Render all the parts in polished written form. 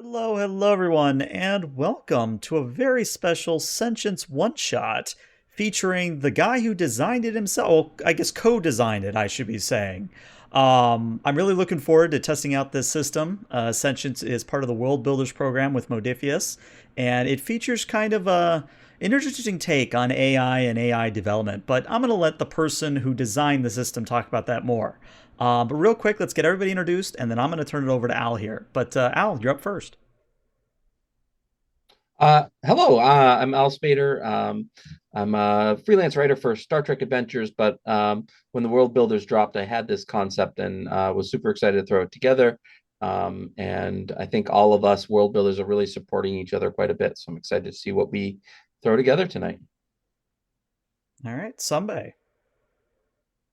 Hello, everyone, and welcome to a very special Sentience one-shot featuring the guy who designed it himself. Well, I guess co-designed it, I should be saying. I'm really looking forward to testing out this system. Sentience is part of the Worldbuilders program with modiphius, and it features kind of an interesting take on AI and AI development. But I'm going to let the person who designed the system talk about that more. But real quick, let's get everybody introduced, and then I'm going to turn it over to Al here. But Al, you're up first. Hello, I'm Al Spader. I'm a freelance writer for Star Trek Adventures, but when the World Builders dropped, I had this concept and was super excited to throw it together. And I think all of us World Builders are really supporting each other quite a bit. So I'm excited to see what we throw together tonight. All right, Sunbay.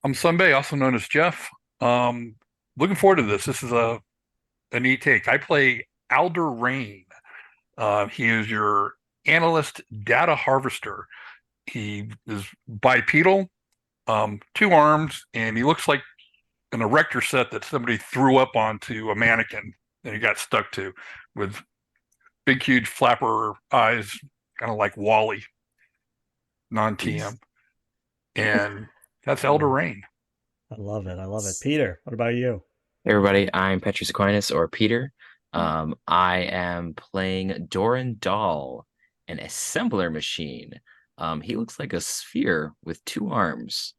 I'm Sunbay, also known as Jeff. Um, Looking forward to this. This is a neat take. I play Alder Rain. He is your analyst data harvester. He is bipedal, two arms, and he looks like an erector set that somebody threw up onto a mannequin and he got stuck to, with big, huge flapper eyes, kind of like Wally, non-TM. And that's Elder Rain. I love it. I love it. Peter, what about you? Hey everybody, I'm Petrus Aquinas or Peter. I am playing Doran Dahl, an assembler machine. He looks like a sphere with two arms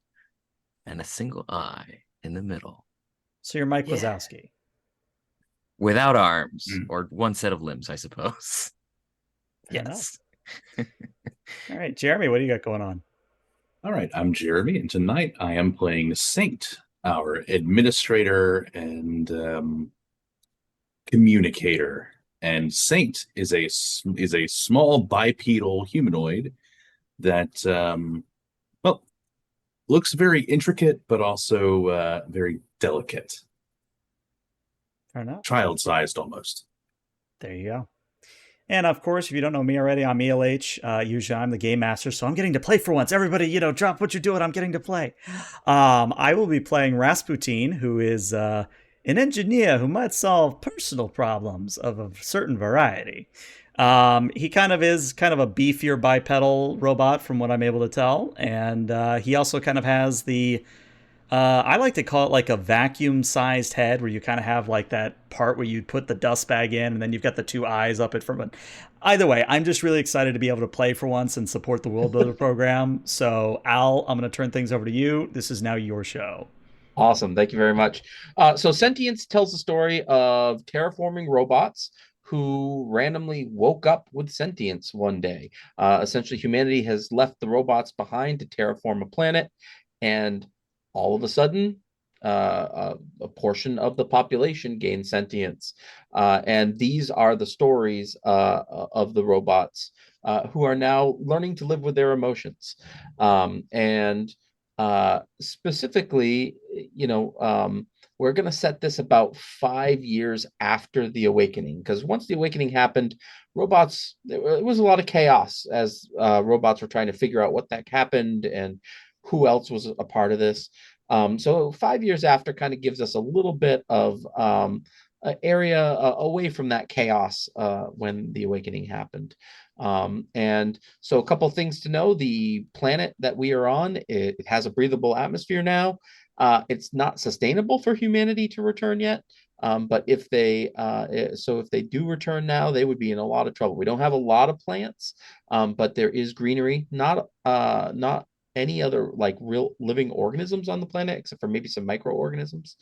and a single eye in the middle. So you're Mike Yeah. Wazowski. Without arms, Mm. or one set of limbs, I suppose. Fair Yes. All right, Jeremy, what do you got going on? All right, I'm Jeremy, and tonight I am playing Saint, our administrator and communicator. And Saint is a small bipedal humanoid that well looks very intricate, but also very delicate, Fair enough. child-sized almost. There you go. And of course, if you don't know me already, I'm ELH. Usually I'm the game master, so I'm getting to play for once. Everybody, drop what you're doing. I'm getting to play. I will be playing Rasputin, who is an engineer who might solve personal problems of a certain variety. He kind of is kind of a beefier bipedal robot from what I'm able to tell. And he also kind of has I like to call it like a vacuum sized head where you kind of have like that part where you put the dust bag in and then you've got the two eyes up it from it. Either way, I'm just really excited to be able to play for once and support the World Builder program. So, Al, I'm going to turn things over to you. This is now your show. Awesome. Thank you very much. So Sentience tells the story of terraforming robots who randomly woke up with sentience one day. Essentially, humanity has left the robots behind to terraform a planet, and all of a sudden, a portion of the population gains sentience. And these are the stories of the robots who are now learning to live with their emotions. And specifically, we're going to set this about 5 years after the awakening, because once the awakening happened, robots, it was a lot of chaos as robots were trying to figure out what that happened and who else was a part of this. So 5 years after kind of gives us a little bit of area away from that chaos when the awakening happened. And so a couple things to know: the planet that we are on, it has a breathable atmosphere now. It's not sustainable for humanity to return yet. But if they do return now, they would be in a lot of trouble. We don't have a lot of plants, but there is greenery, not any other like real living organisms on the planet, except for maybe some microorganisms.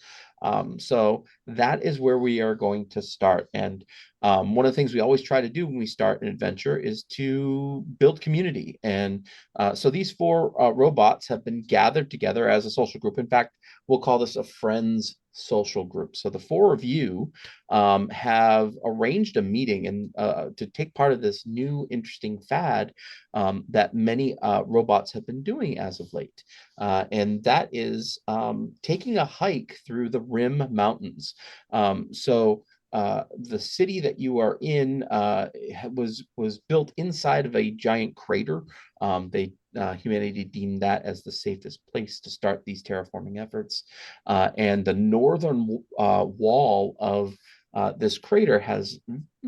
So that is where we are going to start. And one of the things we always try to do when we start an adventure is to build community. And so these four robots have been gathered together as a social group. In fact, we'll call this a friends social group. So the four of you have arranged a meeting and to take part of this new interesting fad that many robots have been doing as of late. And that is taking a hike through the Rim Mountains. The city that you are in was built inside of a giant crater. Humanity deemed that as the safest place to start these terraforming efforts. And the northern wall of this crater has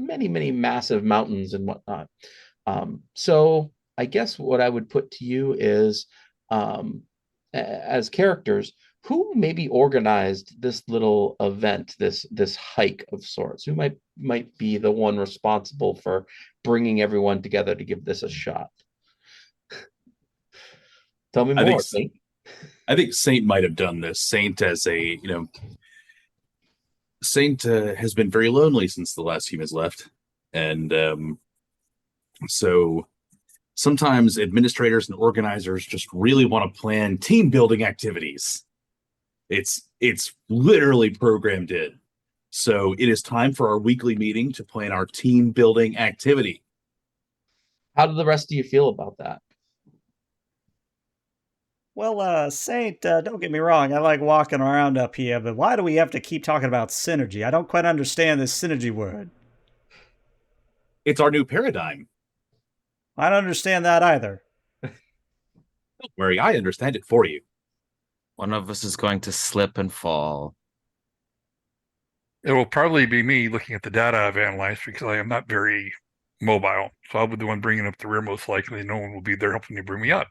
many, many massive mountains and whatnot. So I guess what I would put to you is, as characters, who maybe organized this little event, this hike of sorts? Who might be the one responsible for bringing everyone together to give this a shot? Tell me I think more, Saint. I think Saint might have done this. Saint Saint has been very lonely since the last team has left, and so sometimes administrators and organizers just really want to plan team building activities. It's literally programmed in. So it is time for our weekly meeting to plan our team building activity. How do the rest of you feel about that? Well, Saint, don't get me wrong. I like walking around up here, but why do we have to keep talking about synergy? I don't quite understand this synergy word. It's our new paradigm. I don't understand that either. Don't worry, I understand it for you. One of us is going to slip and fall. It will probably be me looking at the data I've analyzed because I am not very mobile. So I'll be the one bringing up the rear most likely. No one will be there helping me bring me up.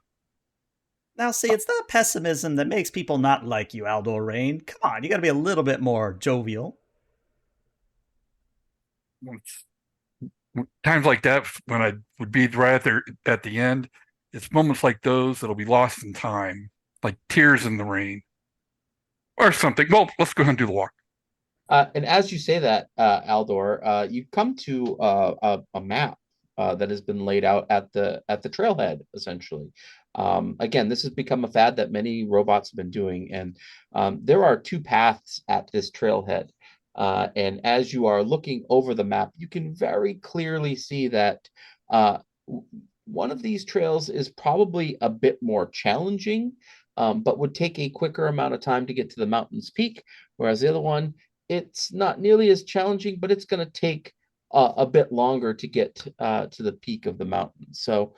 Now, see, it's that pessimism that makes people not like you, Aldor Rain. Come on, you gotta be a little bit more jovial. Times like that, when I would be right there at the end, it's moments like those that'll be lost in time, like tears in the rain or something. Well, let's go ahead and do the walk. And as you say that, Aldor, you come to a map that has been laid out at the trailhead, essentially. Again, this has become a fad that many robots have been doing, and there are two paths at this trailhead. And as you are looking over the map, you can very clearly see that one of these trails is probably a bit more challenging, but would take a quicker amount of time to get to the mountain's peak, whereas the other one, it's not nearly as challenging, but it's going to take a bit longer to get to the peak of the mountain. So,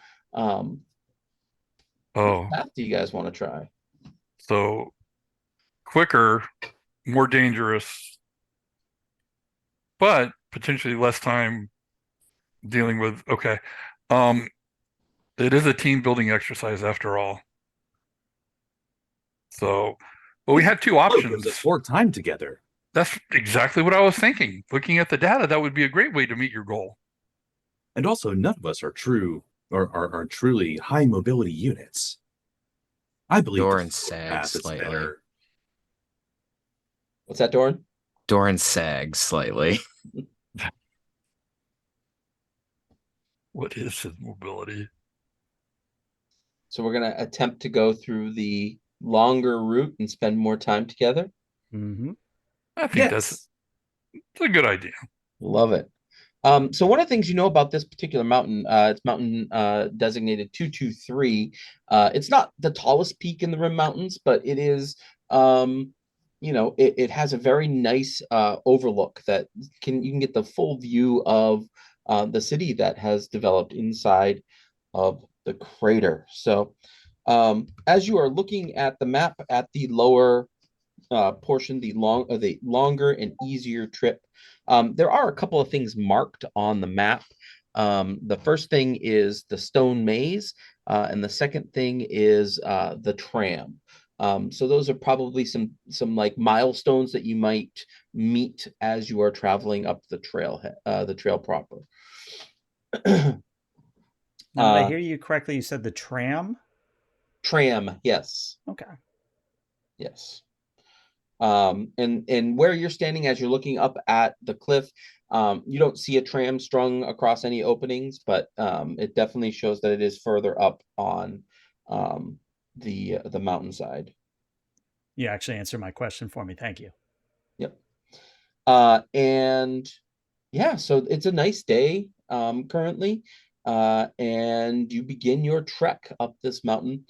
Oh, what path do you guys want to try? so quicker, more dangerous, but potentially less time dealing with. Okay. It is a team building exercise after all. So, well, we had two options. Gives us more time together. That's exactly what I was thinking. Looking at the data, that would be a great way to meet your goal. And also, none of us are truly high mobility units. I believe Doran the sags path is slightly. better. What's that, Doran? Doran sags slightly. What is his mobility? So we're going to attempt to go through the longer route and spend more time together. Mm-hmm. I think Yes. that's a good idea. Love it. So one of the things you know about this particular mountain, it's mountain designated 223. It's not the tallest peak in the Rim Mountains, but it is, it has a very nice overlook that you can get the full view of the city that has developed inside of the crater. So as you are looking at the map at the lower portion, the longer and easier trip, there are a couple of things marked on the map. The first thing is the stone maze, and the second thing is the tram. So those are probably some like milestones that you might meet as you are traveling up the trail proper. Now, did I hear you correctly? You said the tram? Tram, yes. Okay. Yes. And where you're standing as you're looking up at the cliff, you don't see a tram strung across any openings, but it definitely shows that it is further up on the mountainside. You actually answered my question for me. Thank you. Yep. And yeah, so it's a nice day currently, and you begin your trek up this mountain.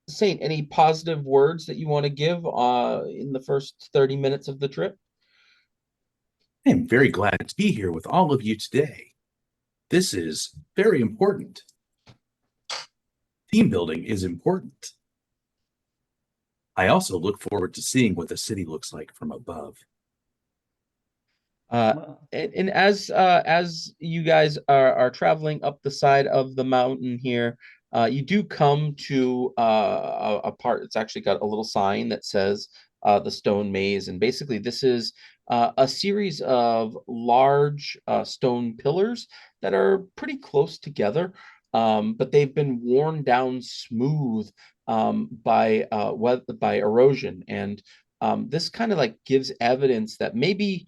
Saint, any positive words that you want to give in the first 30 minutes of the trip? I am very glad to be here with all of you today. This is very important. Team building is important. I also look forward to seeing what the city looks like from above. And as you guys are traveling up the side of the mountain here, you do come to a part that's actually got a little sign that says the Stone Maze, and basically this is a series of large stone pillars that are pretty close together, but they've been worn down smooth by erosion, and this kind of like gives evidence that maybe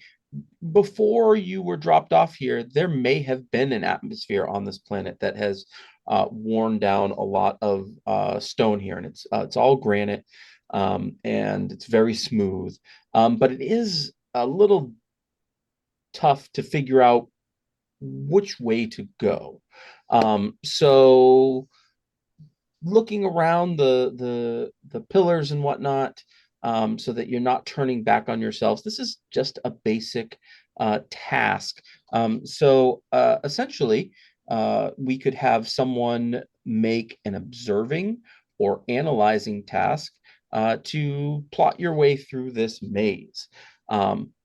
before you were dropped off here, there may have been an atmosphere on this planet that has worn down a lot of stone here, and it's all granite, and it's very smooth, but it is a little tough to figure out which way to go. So looking around the pillars and whatnot, so that you're not turning back on yourselves. This is just a basic task. So essentially, we could have someone make an observing or analyzing task to plot your way through this maze.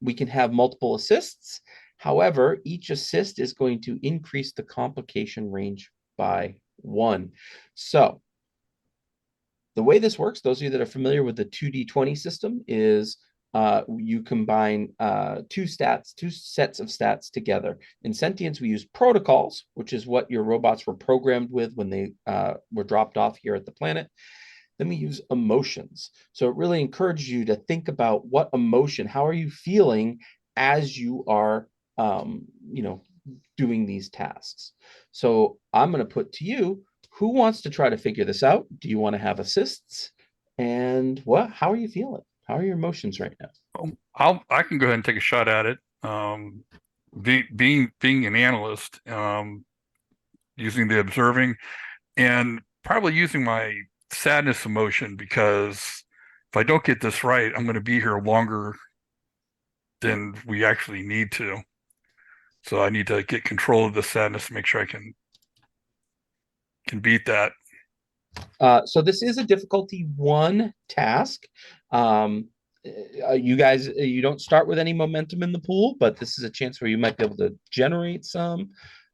We can have multiple assists. However, each assist is going to increase the complication range by 1. So the way this works, those of you that are familiar with the 2d20 system, is you combine two sets of stats together. In Sentience, we use protocols, which is what your robots were programmed with when they were dropped off here at the planet. Then we use emotions. So it really encourages you to think about what emotion, how are you feeling as you are, doing these tasks. So I'm going to put to you, who wants to try to figure this out? Do you want to have assists? And how are you feeling? How are your emotions right now? I can go ahead and take a shot at it. Being an analyst, using the observing, and probably using my sadness emotion, because if I don't get this right, I'm going to be here longer than we actually need to. So I need to get control of the sadness to make sure I can beat that. So this is a difficulty 1 task. You guys, you don't start with any momentum in the pool, but this is a chance where you might be able to generate some.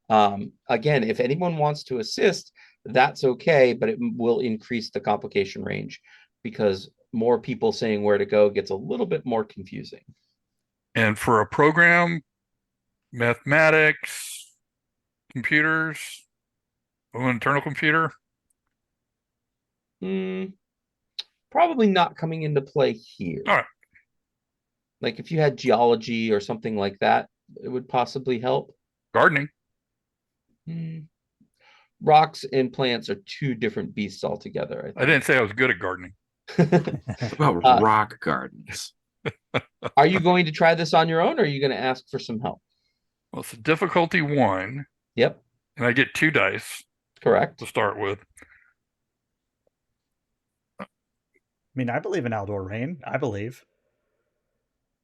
Again, if anyone wants to assist, that's okay, but it will increase the complication range because more people saying where to go gets a little bit more confusing. And for a program, mathematics, computers, an internal computer. Probably not coming into play here. All right. Like if you had geology or something like that, it would possibly help. Gardening. Rocks and plants are 2 different beasts altogether. I didn't say I was good at gardening. What about rock gardens? Are you going to try this on your own, or are you going to ask for some help? Well, it's a difficulty 1. Yep. And I get 2 dice. Correct. To start with. I mean, I believe in outdoor rain. I believe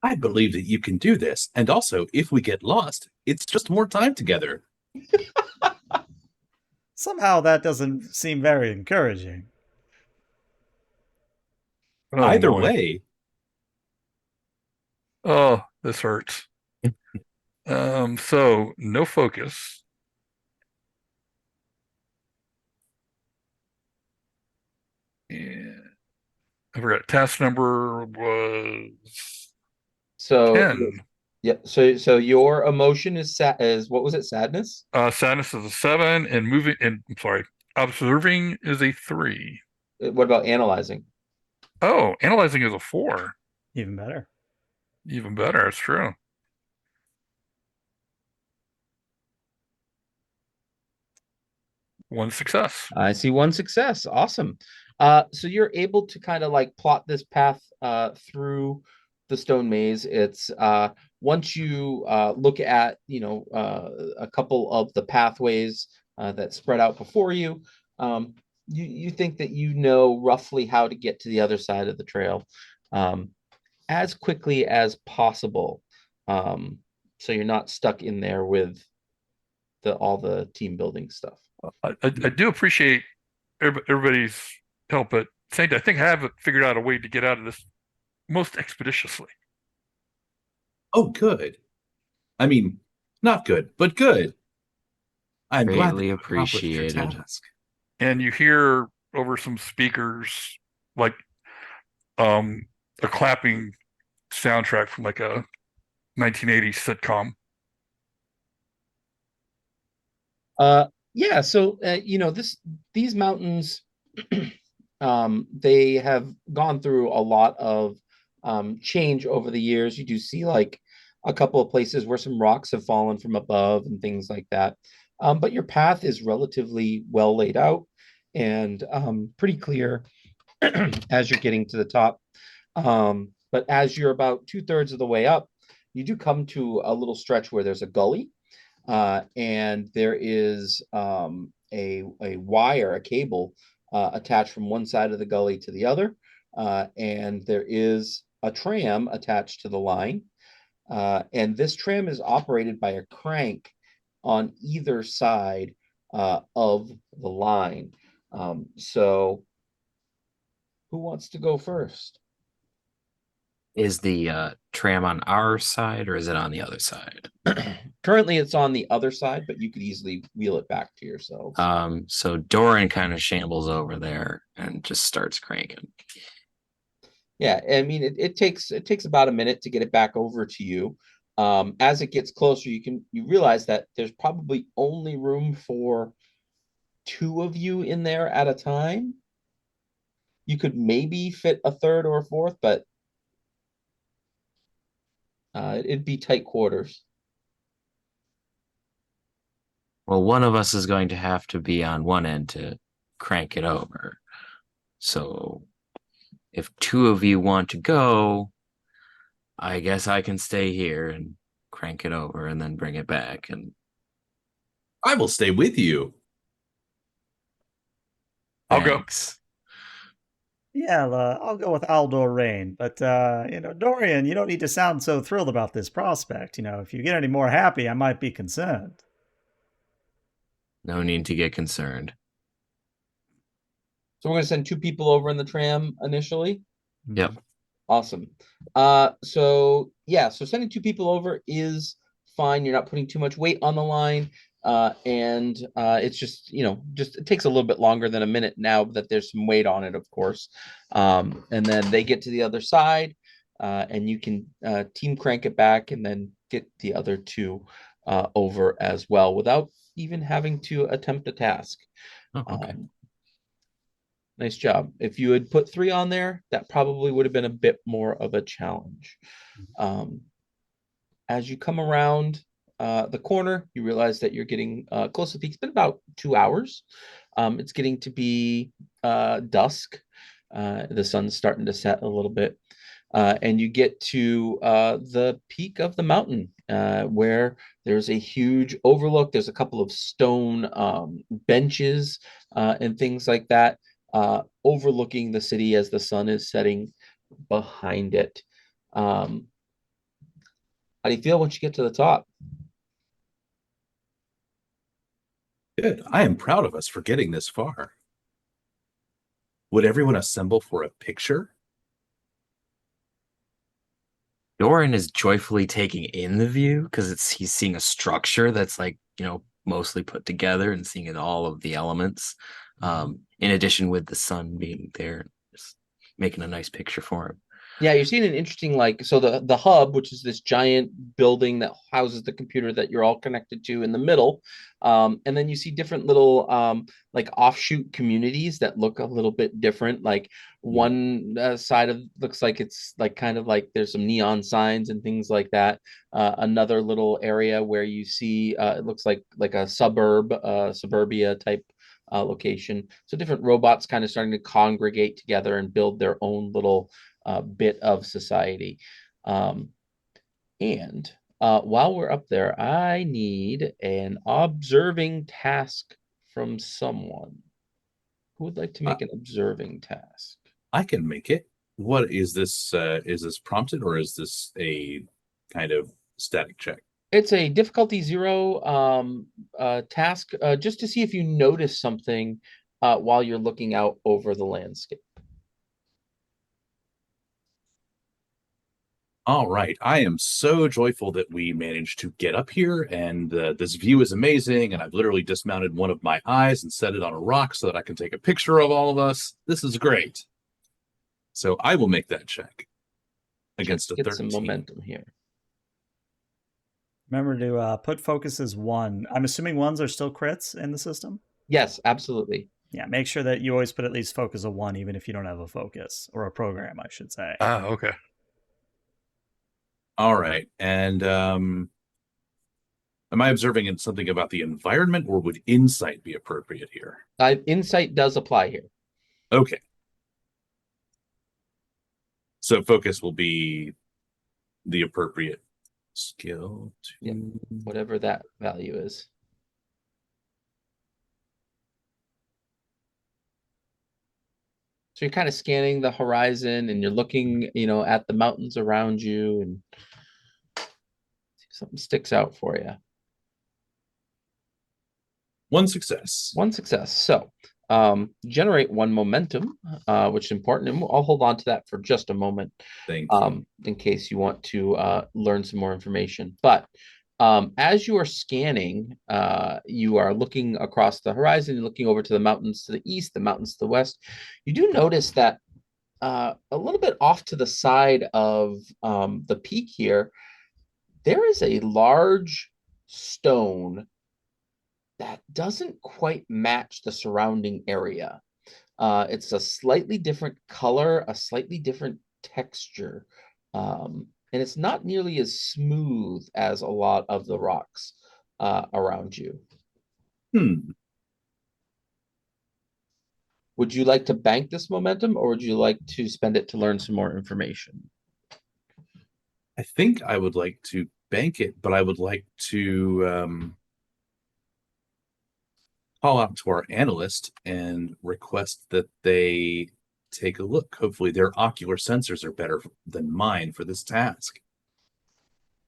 that you can do this. And also, if we get lost, it's just more time together. Somehow that doesn't seem very encouraging. Oh, Either boy. way. Oh, this hurts. So no focus. And I forgot, task number was So 10. yeah. So your emotion is what was it? Sadness. Sadness is a 7, and observing is a 3. What about analyzing? Oh, analyzing is a 4. Even better. Even better. It's true. One success. I see 1 success. Awesome. So you're able to kind of like plot this path through the stone maze. It's once you look at a couple of the pathways that spread out before you, you think that you know roughly how to get to the other side of the trail as quickly as possible, so you're not stuck in there with all the team building stuff. I do appreciate everybody's help, but I think I have figured out a way to get out of this most expeditiously. Oh, good. I mean, not good, but good. I'm glad that Greatly you accomplished your appreciated. task. And you hear over some speakers like um a clapping soundtrack from like a 1980s sitcom. Yeah, so these mountains they have gone through a lot of change over the years. You do see like a couple of places where some rocks have fallen from above and things like that. But your path is relatively well laid out and pretty clear as you're getting to the top. But as you're about two-thirds of the way up, you do come to a little stretch where there's a gully, and there is a wire, a cable attached from one side of the gully to the other, and there is a tram attached to the line. And this tram is operated by a crank on either side of the line. So, who wants to go first? Is the tram on our side or is it on the other side? Currently, it's on the other side, but you could easily wheel it back to yourselves. So Doran kind of shambles over there and just starts cranking. Yeah, I mean it takes about a minute to get it back over to you. As it gets closer, you realize that there's probably only room for two of you in there at a time. You could maybe fit a third or a fourth, but it'd be tight quarters. Well, one of us is going to have to be on one end to crank it over. So if two of you want to go, I guess I can stay here and crank it over and then bring it back. And I will stay with you. I'll go. thanks. Yeah, I'll go with Aldor Rain. But, Dorian, you don't need to sound so thrilled about this prospect. If you get any more happy, I might be concerned. No need to get concerned. So we're gonna send two people over in the tram initially. Yep. Awesome. So yeah, so sending two people over is fine. You're not putting too much weight on the line. And it's just, it takes a little bit longer than a minute now that there's some weight on it, of course. And then they get to the other side, and you can team crank it back and then get the other two over as well without even having to attempt a task. Oh, okay. Nice job. If you had put three on there, that probably would have been a bit more of a challenge. As you come around the corner, you realize that you're getting close to peak. It's been about 2 hours. It's getting to be dusk. The sun's starting to set a little bit. And you get to the peak of the mountain where there's a huge overlook. There's a couple of stone benches and things like that overlooking the city as the sun is setting behind it. How do you feel once you get to the top? Good. I am proud of us for getting this far. Would everyone assemble for a picture? Doran is joyfully taking in the view because he's seeing a structure that's like, mostly put together and seeing it all of the elements. In addition with the sun being there, just making a nice picture for him. Yeah, you're seeing an interesting so the hub, which is this giant building that houses the computer that you're all connected to in the middle. And then you see different little like offshoot communities that look a little bit different. Like one side of looks like it's like kind of like there's some neon signs and things like that. Another little area where you see it looks like a suburbia type location. So different robots kind of starting to congregate together and build their own little bit of society. And while we're up there, I need an observing task from someone. Who would like to make an observing task? I can make it. What is this? Is this prompted or is this a kind of static check? It's a difficulty 0 task, just to see if you notice something while you're looking out over the landscape. All right. I am so joyful that we managed to get up here, and this view is amazing. And I've literally dismounted one of my eyes and set it on a rock so that I can take a picture of all of us. This is great. So I will make that check against a Get 13. some momentum here. Remember to put focus as 1. I'm assuming 1s are still crits in the system? Yes, absolutely. Yeah, make sure that you always put at least focus of 1, even if you don't have a focus, or a program, I should say. Okay. All right. And am I observing something about the environment, or would insight be appropriate here? Insight does apply here. Okay. So focus will be the appropriate skill to Yep. Whatever that value is. So you're kind of scanning the horizon and you're looking, at the mountains around you and see if something sticks out for you. one success. One success. So generate 1 momentum, which is important. And I'll hold on to that for just a moment. Thank you. In case you want to learn some more information. But as you are scanning, you are looking across the horizon, looking over to the mountains to the east, the mountains to the west. You do notice that a little bit off to the side of the peak here, there is a large stone that doesn't quite match the surrounding area. It's a slightly different color, a slightly different texture. And it's not nearly as smooth as a lot of the rocks around you. Would you like to bank this momentum, or would you like to spend it to learn some more information? I think I would like to bank it, but I would like to call out to our analyst and request that they take a look. Hopefully their ocular sensors are better than mine for this task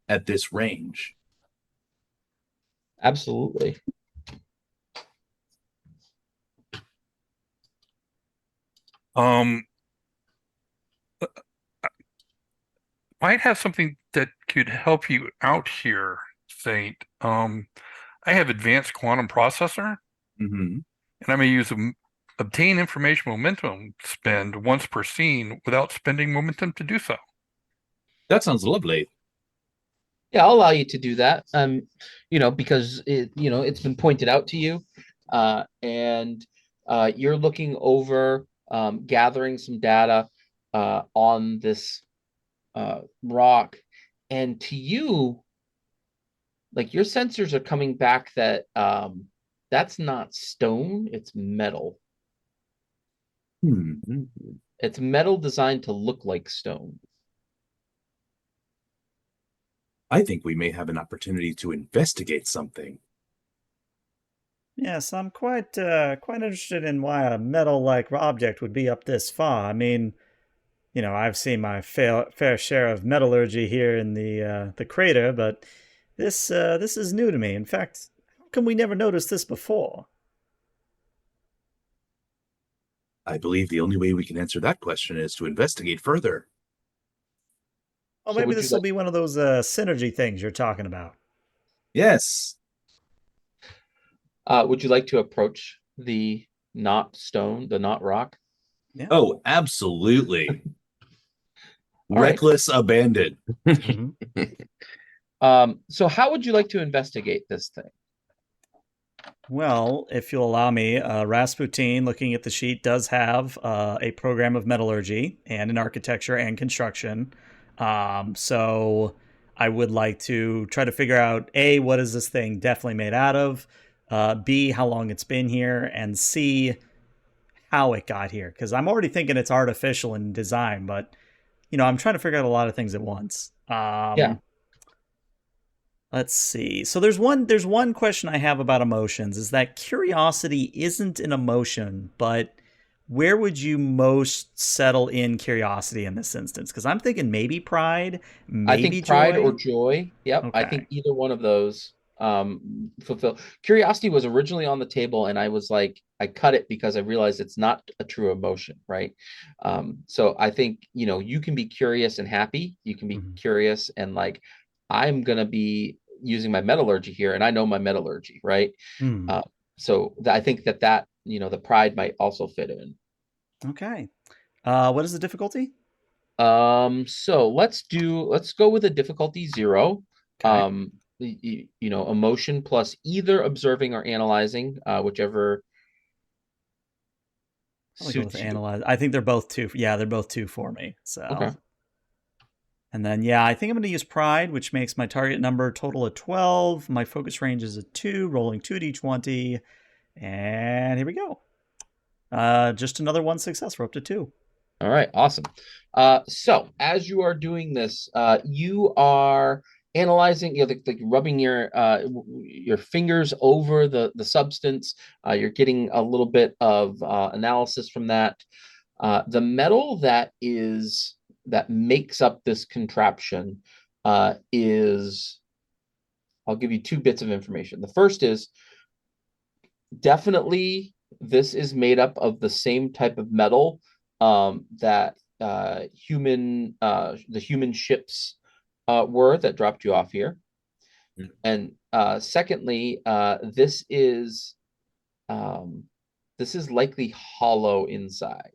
at this range. Absolutely. Might have something that could help you out here, Saint. I have advanced quantum processor, Mm-hmm. and I may use obtain information momentum spend once per scene without spending momentum to do so. That sounds lovely. Yeah, I'll allow you to do that. Because it's been pointed out to you, and you're looking over, gathering some data on this rock, and to you, like, your sensors are coming back that that's not stone, it's metal. It's metal designed to look like stone. I think we may have an opportunity to investigate something. Yes, I'm quite interested in why a metal-like object would be up this far. I mean, I've seen my fair share of metallurgy here in the crater, but this is new to me. In fact, how come we never noticed this before? I believe the only way we can answer that question is to investigate further. Oh, So maybe would you this will like- be one of those synergy things you're talking about. Yes. Would you like to approach the not stone, the not rock? Yeah. Oh, absolutely. All right. Reckless abandon. Mhm. So how would you like to investigate this thing? Well, if you'll allow me, Rasputin, looking at the sheet, does have a program of metallurgy and an architecture and construction. So I would like to try to figure out, A, what is this thing definitely made out of? B, how long it's been here? And C, how it got here. Because I'm already thinking it's artificial in design, but, I'm trying to figure out a lot of things at once. Yeah. Let's see. So there's one question I have about emotions, is that curiosity isn't an emotion, but where would you most settle in curiosity in this instance? Because I'm thinking maybe pride, I maybe think pride joy. or joy. Yep. I Okay. think either one of those fulfill. Curiosity was originally on the table, and I was like, I cut it because I realized it's not a true emotion, right? So I think, you can be curious and happy. You can be Mhm. curious and like, I'm gonna be using my metallurgy here, and I know my metallurgy, right? Hmm. So I think that the pride might also fit in. Okay. What is the difficulty? So let's go with a difficulty 0. Okay. Emotion plus either observing or analyzing, whichever I'll go with suits you. analyze. I think they're both 2. Yeah, they're both 2 for me. So, Okay. and then yeah, I think I'm going to use pride, which makes my target number total of 12. My focus range is a 2, rolling 2d20, and here we go. Just another 1 success. We're up to 2. All right, awesome. So as you are doing this, you are analyzing, like rubbing your fingers over the substance. You're getting a little bit of analysis from that. The metal that makes up this contraption is, I'll give you 2 bits of information. The first is definitely this is made up of the same type of metal that the human ships were that dropped you off here. Mm. And secondly, this is likely hollow inside.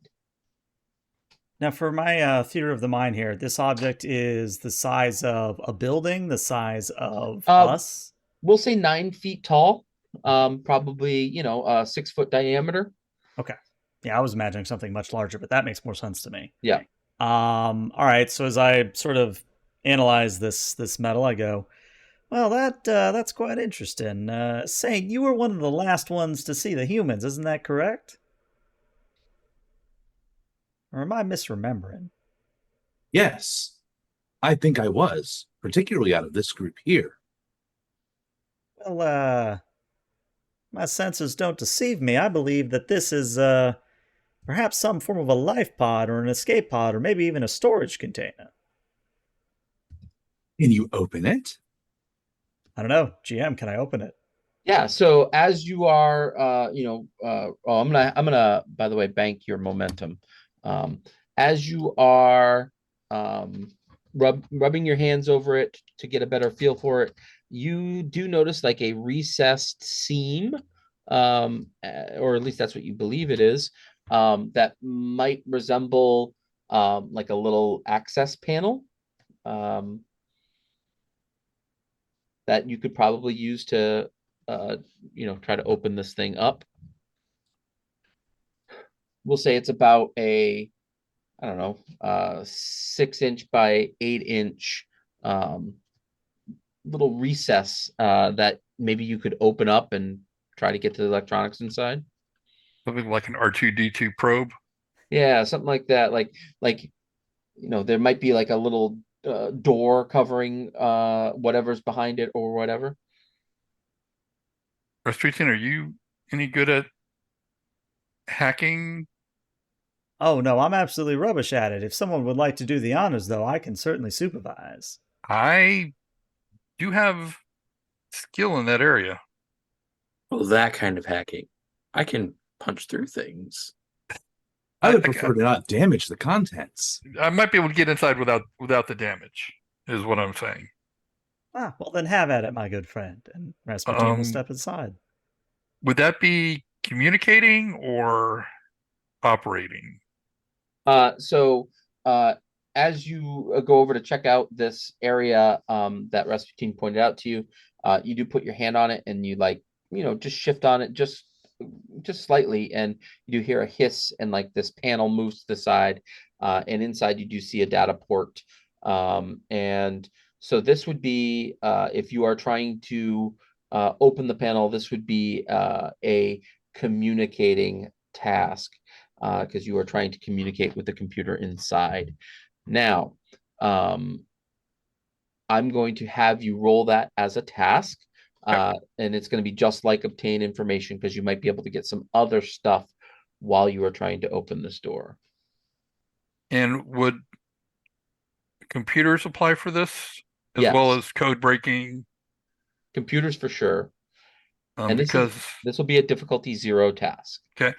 Now, for my theater of the mind here, this object is the size of a building, the size of Uh, us. we'll say 9 feet tall, probably 6 foot diameter. Okay. Yeah, I was imagining something much larger, but that makes more sense to me. Yeah. All right. So as I sort of analyze this metal, I go, well, that's quite interesting. Saying you were one of the last ones to see the humans, isn't that correct? Or am I misremembering? Yes, I think I was, particularly out of this group here. Well, my senses don't deceive me. I believe that this is perhaps some form of a life pod or an escape pod or maybe even a storage container. Can you open it? I don't know. GM, can I open it? Yeah, so as you are, I'm gonna, by the way, bank your momentum. As you are, um, rubbing your hands over it to get a better feel for it, you do notice like a recessed seam, or at least that's what you believe it is, that might resemble, like a little access panel, um, that you could probably use to try to open this thing up. We'll say it's about I don't know, 6 inch by 8 inch um, little recess that maybe you could open up and try to get to the electronics inside. Something like an R2D2 probe. Yeah, something like that. Like there might be like a little door covering whatever's behind it or whatever. Rasputin, are you any good at hacking? Oh, no, I'm absolutely rubbish at it. If someone would like to do the honors, though, I can certainly supervise. I do have skill in that area. Well, that kind of hacking. I can punch through things. I would prefer to not damage the contents. I might be able to get inside without the damage, is what I'm saying. Ah, well, then have at it, my good friend. And Rasputin will step aside. Would that be communicating or operating? So as you go over to check out this area that Rasputin pointed out to you, you do put your hand on it and you just shift on it just slightly, and you do hear a hiss and like this panel moves to the side, and inside you do see a data port. And so this would be if you are trying to open the panel, this would be a communicating task, because you are trying to communicate with the computer inside. Now, I'm going to have you roll that as a task, and it's going to be just like obtain information, because you might be able to get some other stuff while you are trying to open this door. And would computers apply for this as Yes. well as code breaking? Computers for sure. And because this will be a difficulty 0 task. okay,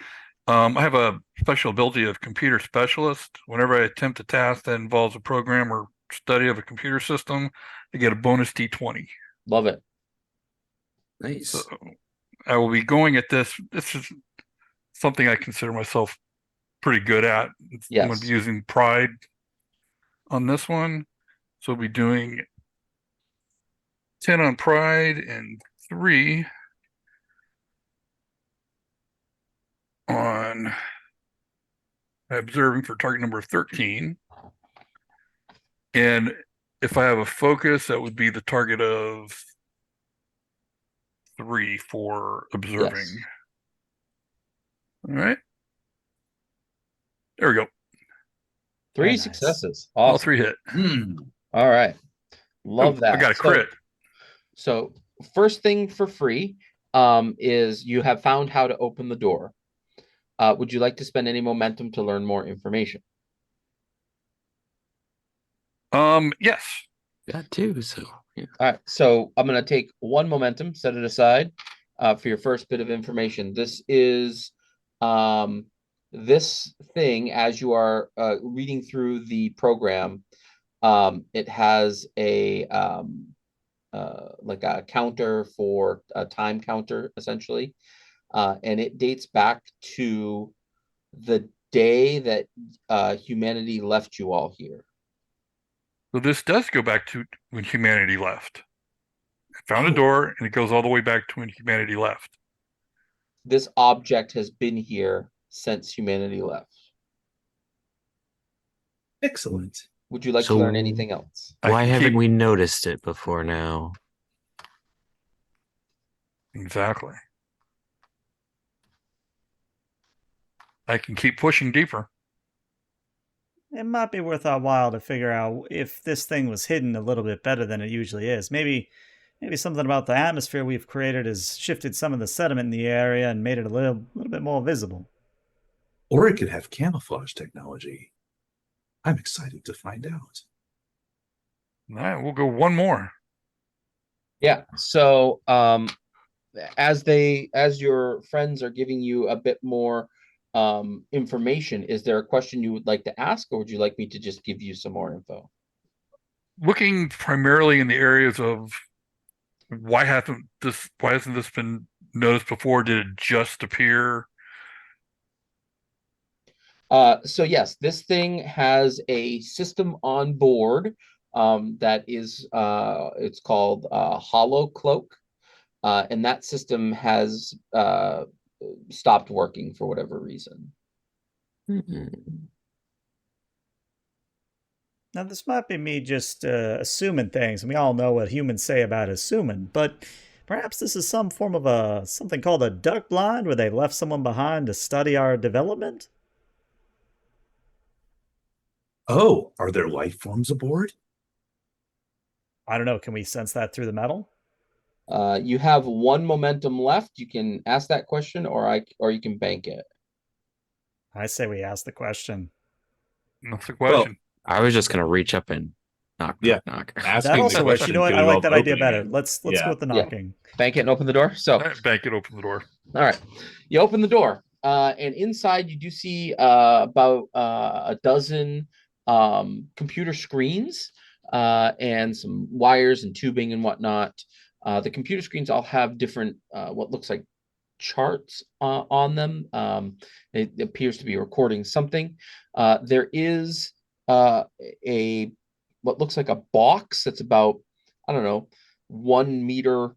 I have a special ability of computer specialist. Whenever I attempt a task that involves a program or study of a computer system, I get a bonus D20. Love it. Nice. So I will be going at this. This is something I consider myself pretty good at. I'm going to Yes. be using pride on this one. So we'll be doing 10 on pride and 3 on observing for target number 13. And if I have a focus, that would be the target of 3 for observing. Yes. All right. There we go. 3 Very nice. successes. All Awesome. 3 hit. All right. Love that. I got a crit. So first thing for free is you have found how to open the door. Would you like to spend any momentum to learn more information? Yes. Got 2, so yeah. All right. So I'm going to take 1 momentum, set it aside for your first bit of information. This is this thing, as you are reading through the program, it has a like a counter for a time counter, essentially. And it dates back to the day that humanity left you all here. So this does go back to when humanity left. I found a door, and it goes all the way back to when humanity left. This object has been here since humanity left. Excellent. Would you like So to learn anything else? I why can haven't keep- we noticed it before now? Exactly. I can keep pushing deeper. It might be worth our while to figure out if this thing was hidden a little bit better than it usually is. Maybe something about the atmosphere we've created has shifted some of the sediment in the area and made it a little bit more visible. Or it could have camouflage technology. I'm excited to find out. All right, we'll go 1 more. Yeah. So as your friends are giving you a bit more information, is there a question you would like to ask, or would you like me to just give you some more info? Looking primarily in the areas of why hasn't this been noticed before? Did it just appear? So yes, this thing has a system on board that is it's called Hollow Cloak, and that system has stopped working for whatever reason. Now, this might be me just assuming things, and we all know what humans say about assuming, but perhaps this is some form of something called a duck blind, where they left someone behind to study our development? Oh, are there life forms aboard? I don't know. Can we sense that through the metal? You have 1 momentum left. You can ask that question, or you can bank it. I say we ask the question. That's the question. I was just gonna reach up and knock, Yeah. knock. Asking That the also works. You question know what? could I like involve that idea opening better. it. Let's Yeah. go with the knocking. Bank it and open the door. So All right, bank it, open the door. all right, you open the door, and inside you do see about a dozen computer screens and some wires and tubing and whatnot. The computer screens all have different what looks like charts on them. It appears to be recording something. There is a what looks like a box that's about, I don't know, 1 meter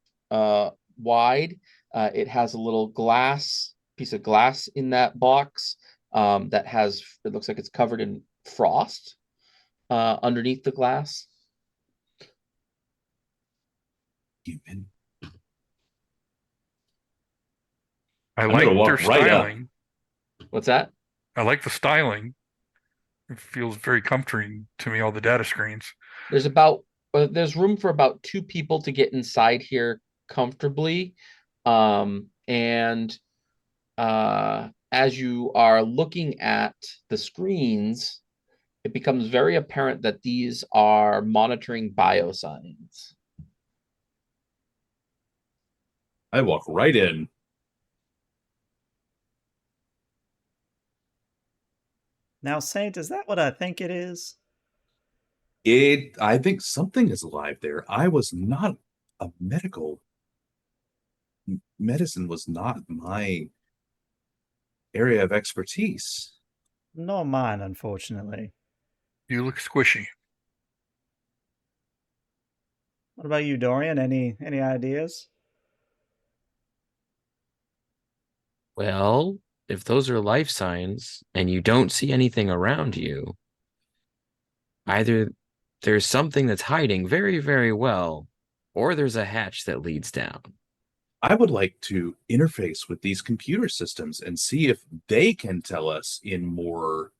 wide. It has a little piece of glass in that box that has, it looks like it's covered in frost underneath the glass. Human. I I'm like gonna walk their right up. styling. What's that? I like the styling. It feels very comforting to me, all the data screens. There's room for about 2 people to get inside here comfortably. And as you are looking at the screens, it becomes very apparent that these are monitoring biosigns. I walk right in. Now, Saint, is that what I think it is? I think something is alive there. I was not a medicine was not my area of expertise. Nor mine, unfortunately. You look squishy. What about you, Dorian? Any ideas? Well, if those are life signs and you don't see anything around you, either there's something that's hiding very, very well, or there's a hatch that leads down. I would like to interface with these computer systems and see if they can tell us in more,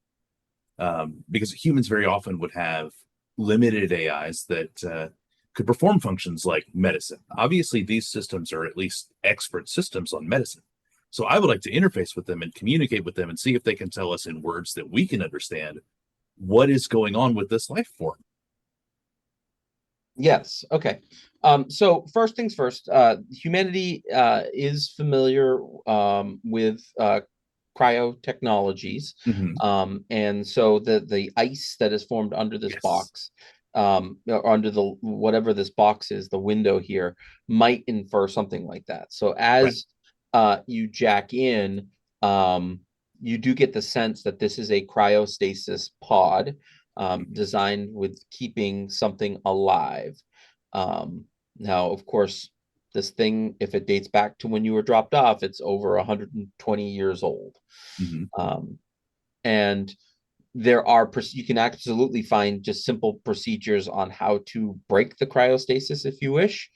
because humans very often would have limited AIs that could perform functions like medicine. Obviously, these systems are at least expert systems on medicine. So I would like to interface with them and communicate with them and see if they can tell us in words that we can understand what is going on with this life form. Yes. Okay. So first things first, humanity is familiar with cryotechnologies. And so the ice that is formed under this Yes. box, or under the whatever this box is, the window here, might infer something like that. So as you jack in, you do get the sense that this is a cryostasis pod designed with keeping something alive. Now, of course, this thing, if it dates back to when you were dropped off, it's over 120 years old. And there are, you can absolutely find just simple procedures on how to break the cryostasis if you wish.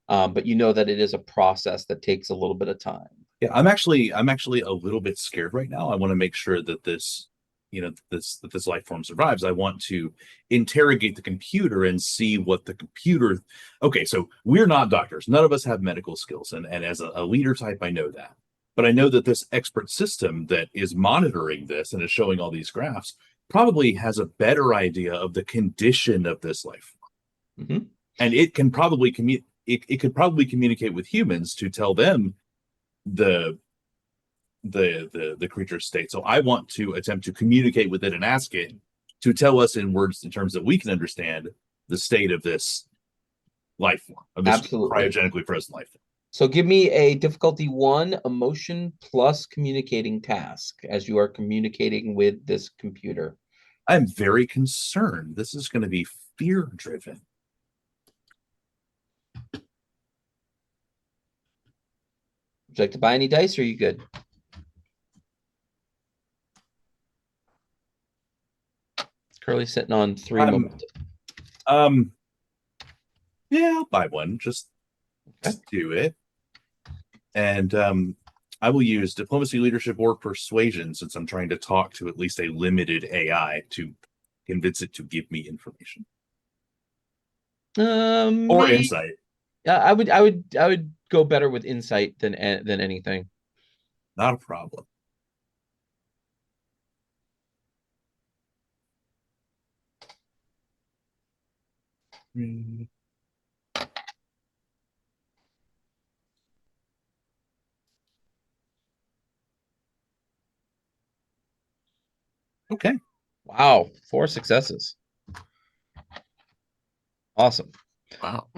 But you know that it is a process that takes a little bit of time. Yeah, I'm actually a little bit scared right now. I want to make sure that this life form survives. I want to interrogate the computer and see what the computer. Okay, so we're not doctors. None of us have medical skills, and as a leader type, I know that. But I know that this expert system that is monitoring this and is showing all these graphs probably has a better idea of the condition of this life form, and it can probably it could probably communicate with humans to tell them the creature's state. So I want to attempt to communicate with it and ask it to tell us in words, in terms that we can understand, the state of this life form, of this cryogenically frozen life form. So give me a difficulty 1 emotion plus communicating task as you are communicating with this computer. I'm very concerned. This is going to be fear driven. Would you like to buy any dice, or are you good? Curly's sitting on 3 momentum. Yeah, I'll buy one. Just do it. And I will use diplomacy, leadership, or persuasion, since I'm trying to talk to at least a limited AI to convince it to give me information. Or insight. I would go better with insight than anything. Not a problem. Okay. Wow, 4 successes. Awesome. Wow.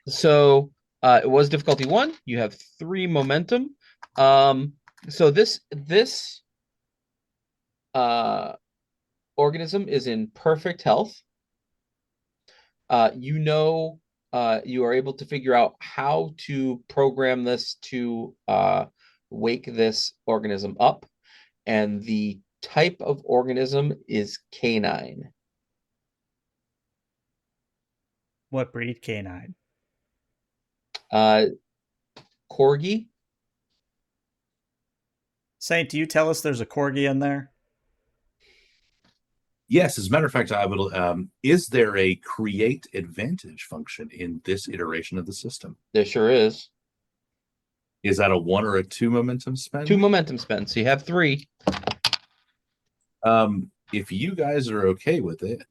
So it was difficulty 1. You have 3 momentum. So this organism is in perfect health. You are able to figure out how to program this to wake this organism up, and the type of organism is canine. What breed canine? Corgi. Saint, do you tell us there's a corgi in there? Yes, as a matter of fact, I would. Is there a create advantage function in this iteration of the system? There sure is. Is that a 1 or a 2 momentum spend? 2 momentum spend. So you have 3. If you guys are okay with it,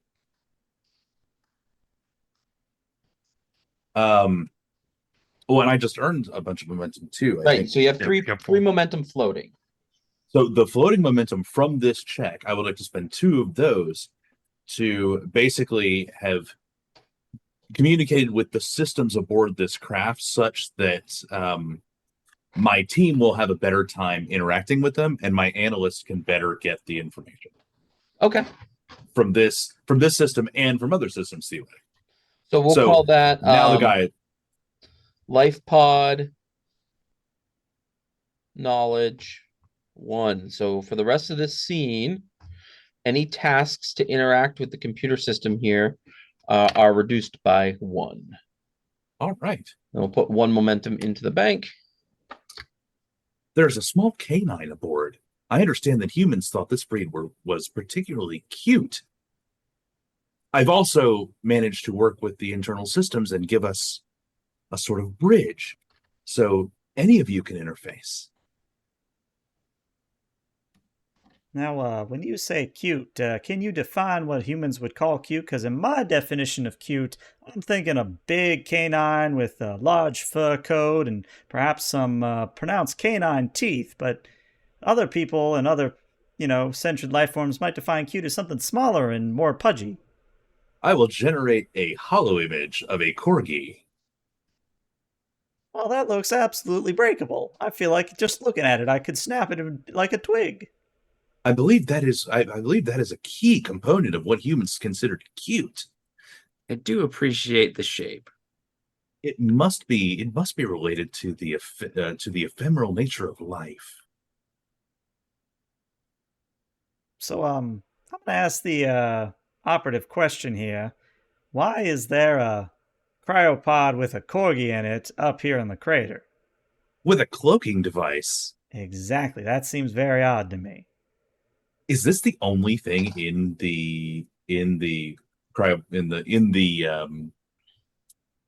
Oh, and I just earned a bunch of momentum too. I Right. think. So you have Yep, three yep. three momentum floating. So the floating momentum from this check, I would like to spend 2 of those to basically have communicated with the systems aboard this craft such that my team will have a better time interacting with them, and my analysts can better get the information Okay. from this system and from other systems. See, So we'll so call that now the guy. life pod knowledge 1. So for the rest of this scene, any tasks to interact with the computer system here are reduced by 1. All right. And we'll put 1 momentum into the bank. There's a small canine aboard. I understand that humans thought this breed was particularly cute. I've also managed to work with the internal systems and give us a sort of bridge, so any of you can interface. Now, when you say cute, can you define what humans would call cute? Because in my definition of cute, I'm thinking a big canine with a large fur coat and perhaps some pronounced canine teeth. But other people and other, sentient life forms might define cute as something smaller and more pudgy. I will generate a hollow image of a corgi. Well, that looks absolutely breakable. I feel like just looking at it, I could snap it like a twig. I believe that is a key component of what humans consider cute. I do appreciate the shape. It must be related to the ephemeral nature of life. So, I'm gonna ask the operative question here. Why is there a cryopod with a corgi in it up here in the crater? With a cloaking device. Exactly. That seems very odd to me. Is this the only thing in the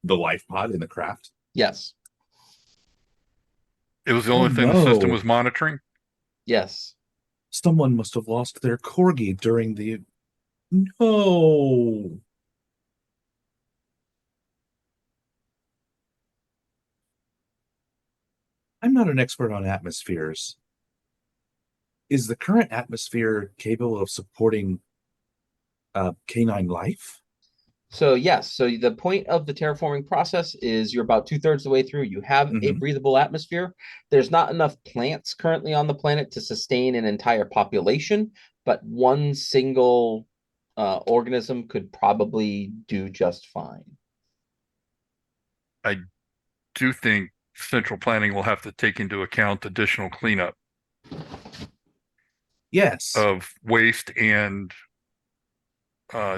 life pod in the craft? Yes. It was the only thing the system was monitoring. Yes. Someone must have lost their corgi during the. No. I'm not an expert on atmospheres. Is the current atmosphere capable of supporting canine life? So yes, so the point of the terraforming process is you're about 2/3 the way through. You have a breathable atmosphere. There's not enough plants currently on the planet to sustain an entire population, but one single organism could probably do just fine. I do think central planning will have to take into account additional cleanup Yes. of waste and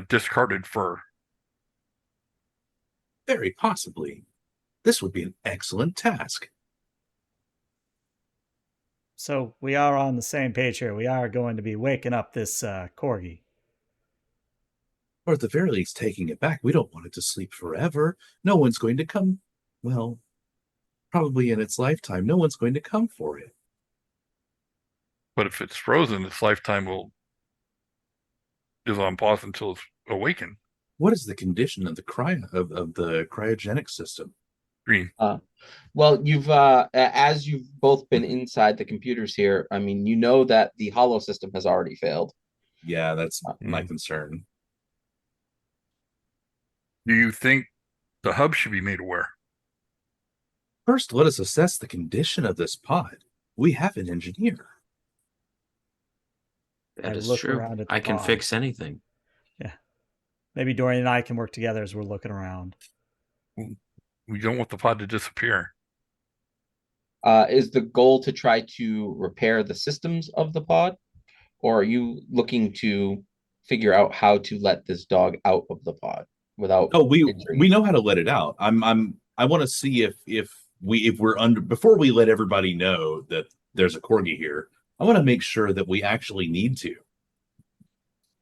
discarded fur. Very possibly. This would be an excellent task. So we are on the same page here. We are going to be waking up this corgi. Or at the very least, taking it back. We don't want it to sleep forever. No one's going to come. Well, probably in its lifetime, no one's going to come for it. But if it's frozen, its lifetime is on pause until it's awakened. What is the condition of the cryogenic system? Green. Well, you've as you've both been inside the computers here, I mean, you know that the hollow system has already failed. Yeah, that's my concern. Do you think the hub should be made aware? First, let us assess the condition of this pod. We have an engineer. That is look true. around at the I can pod. fix anything. Yeah. Maybe Dorian and I can work together as we're looking around. We don't want the pod to disappear. Is the goal to try to repair the systems of the pod, or are you looking to figure out how to let this dog out of the pod without? Oh, we know how to let it out. I want to see if we're under before we let everybody know that there's a corgi here. I want to make sure that we actually need to.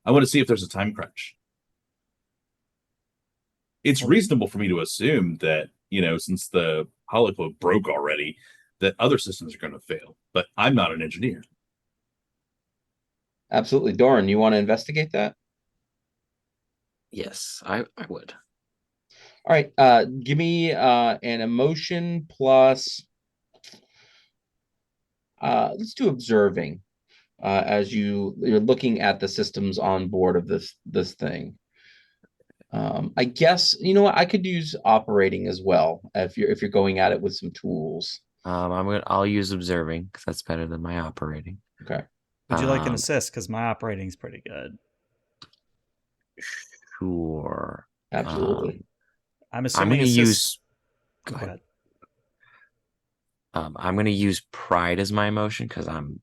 I want to see if there's a time crunch. It's reasonable for me to assume that, since the holoclone broke already, that other systems are going to fail. But I'm not an engineer. Absolutely. Doran, you want to investigate that? Yes, I would. All right. Give me an emotion plus. Let's do observing. As you're looking at the systems on board of this thing. I guess you know what I could use operating as well if you're going at it with some tools. I'll use observing because that's better than my operating. Okay. Would you like an Um, assist? Because my operating's pretty good. Sure. Absolutely. I'm I'm assuming gonna assist. use. Go ahead. I'm gonna use pride as my emotion because I'm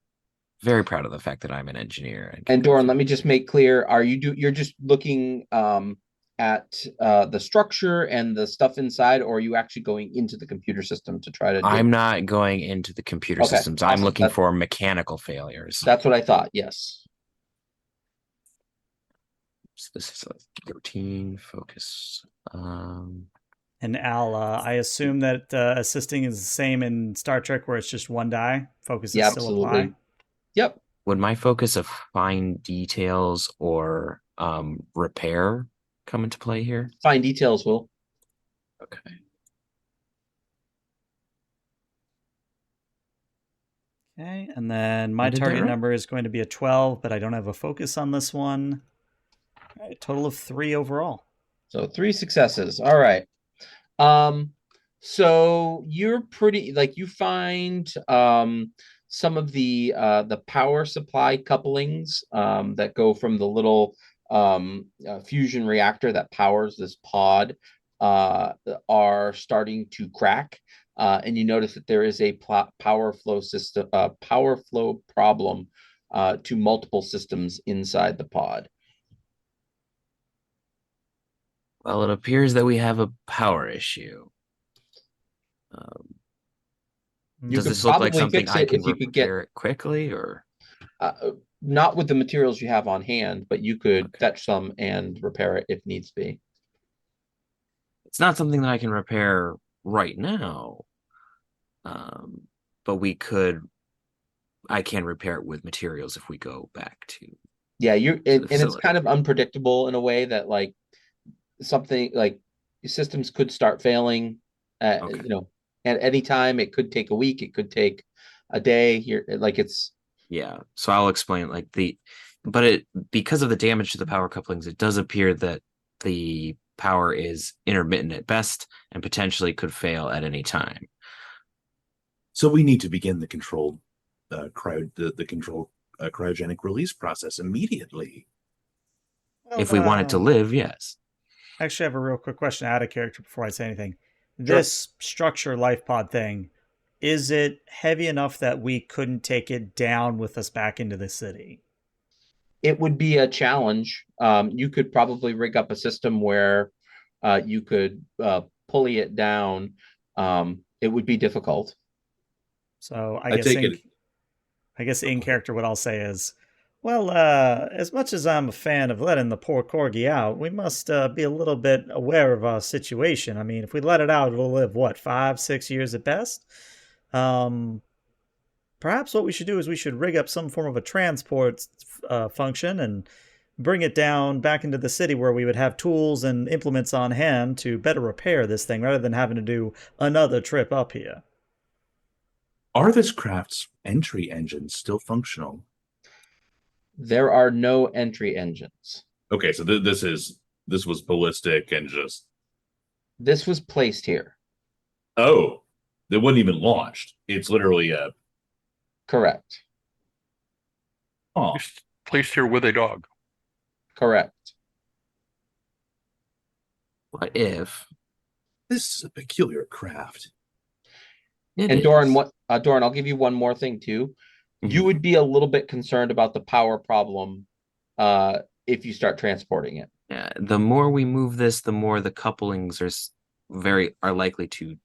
very proud of the fact that I'm an engineer and can And go Doran, through. let me just make clear: you're just looking at the structure and the stuff inside, or are you actually going into the computer system to try to do? I'm not going into the computer Okay, systems. I'm awesome. looking for mechanical failures. That's what I thought. Yes. So this is a 13 focus. And Al, I assume that assisting is the same in Star Trek, where it's just one die. Focuses Yeah, still apply. absolutely. Yep. Would my focus of fine details or repair come into play here? Fine details will. Okay. Okay, and then my I did that target right? number is going to be a 12, but I don't have a focus on this one. All right, total of 3 overall. So 3 successes. All right. So you're pretty like you find some of the power supply couplings that go from the little fusion reactor that powers this pod are starting to crack. And you notice that there is a power flow problem to multiple systems inside the pod. Well, it appears that we have a power issue. You Does could this look like probably something fix I it can if you could get repair it quickly, or not with the materials you have on hand, but you could Okay. fetch some and repair it if needs be. it's not something that I can repair right now? But I can repair it with materials if we go back to Yeah, the and it's facility. kind of unpredictable in a way that like something like systems could start failing at Okay. at any time. It could take a week, it could take a day. Here, like it's Yeah, so I'll explain but because of the damage to the power couplings, it does appear that the power is intermittent at best and potentially could fail at any time. So we need to begin the controlled controlled cryogenic release process immediately. Well, If we want it to live, yes. actually, I have a real quick question out of character before I say anything. Sure. This structure life pod thing, is it heavy enough that we couldn't take it down with us back into the city? It would be a challenge. You could probably rig up a system where you could pulley it down. It would be difficult. So I take it. I guess in character, what I'll say is, well, as much as I'm a fan of letting the poor corgi out, we must be a little bit aware of our situation. I mean, if we let it out, it'll live, what, 5, 6 years at best? Perhaps what we should do is we should rig up some form of a transport function and bring it down back into the city where we would have tools and implements on hand to better repair this thing rather than having to do another trip up here. Are this craft's entry engines still functional? There are no entry engines. Okay, so this was ballistic and just This was placed here. oh, it wasn't even launched. It's literally a Correct. oh. Placed here with a dog. Correct. What if This is a peculiar craft. it And is? Doran, I'll give you one more thing too. You Mhm. would be a little bit concerned about the power problem if you start transporting it. Yeah, the more we move this, the more the couplings are likely to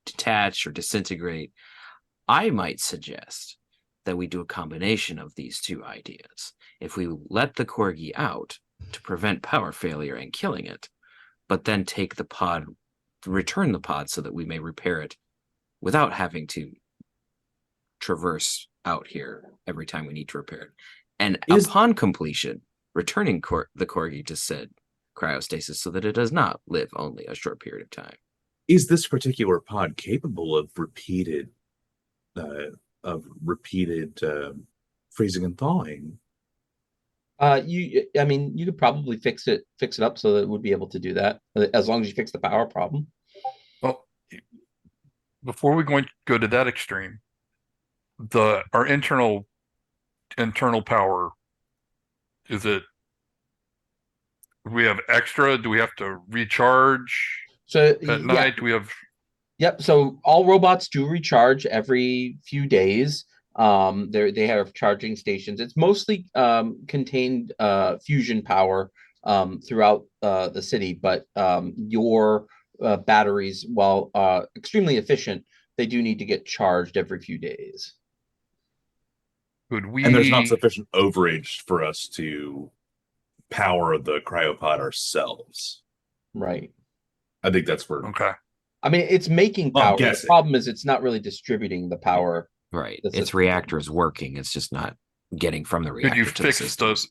detach or disintegrate. I might suggest that we do a combination of these two ideas. If we let the corgi out to prevent power failure and killing it, but then return the pod so that we may repair it without having to traverse out here every time we need to repair it. And upon completion, returning the corgi to said cryostasis so that it does not live only a short period of time. Is this particular pod capable of repeated freezing and thawing? I mean, you could probably fix it up so that it would be able to do that, as long as you fix the power problem. Well, before we go to that extreme, our internal power, is it, do we have extra? Do we have to recharge So at night? Do we have? Yep. So all robots do recharge every few days. They have charging stations. It's mostly contained fusion power throughout the city, but your batteries, while extremely efficient, they do need to get charged every few days. Could And there's not we? sufficient overage for us to power the cryopod ourselves. Right. I think that's where. Okay. I mean, it's making Well, I'm power. The guessing. problem is it's not really distributing the power. Right. The Its system. reactor is working. It's just not getting from the Could reactor you to the fix systems.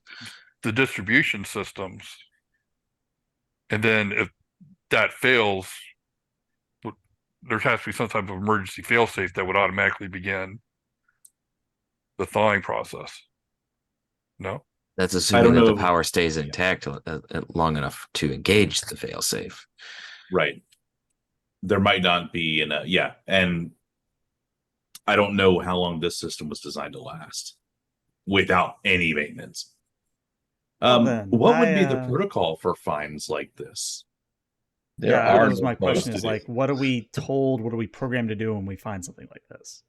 the distribution systems? And then if that fails, there has to be some type of emergency failsafe that would automatically begin the thawing process. No? That's I assuming don't that the know. power stays intact long enough to engage the failsafe. Right. There might not be and I don't know how long this system was designed to last without any maintenance. Well then, what would be the protocol for finds like this? That was my supposed question. to Is do. like, what are we told? What are we programmed to do when we find something like this?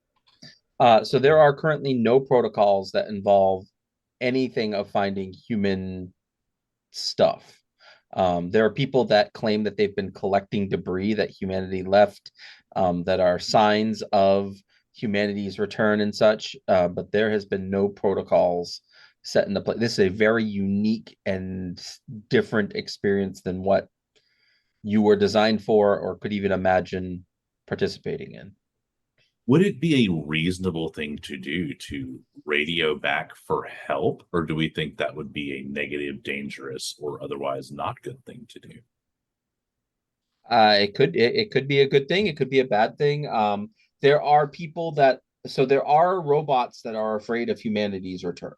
So there are currently no protocols that involve anything of finding human stuff. There are people that claim that they've been collecting debris that humanity left, that are signs of humanity's return and such, but there has been no protocols set into place. This is a very unique and different experience than what you were designed for or could even imagine participating in. Would it be a reasonable thing to do to radio back for help, or do we think that would be a negative, dangerous, or otherwise not good thing to do? It could be a good thing. It could be a bad thing. There are people there are robots that are afraid of humanity's return.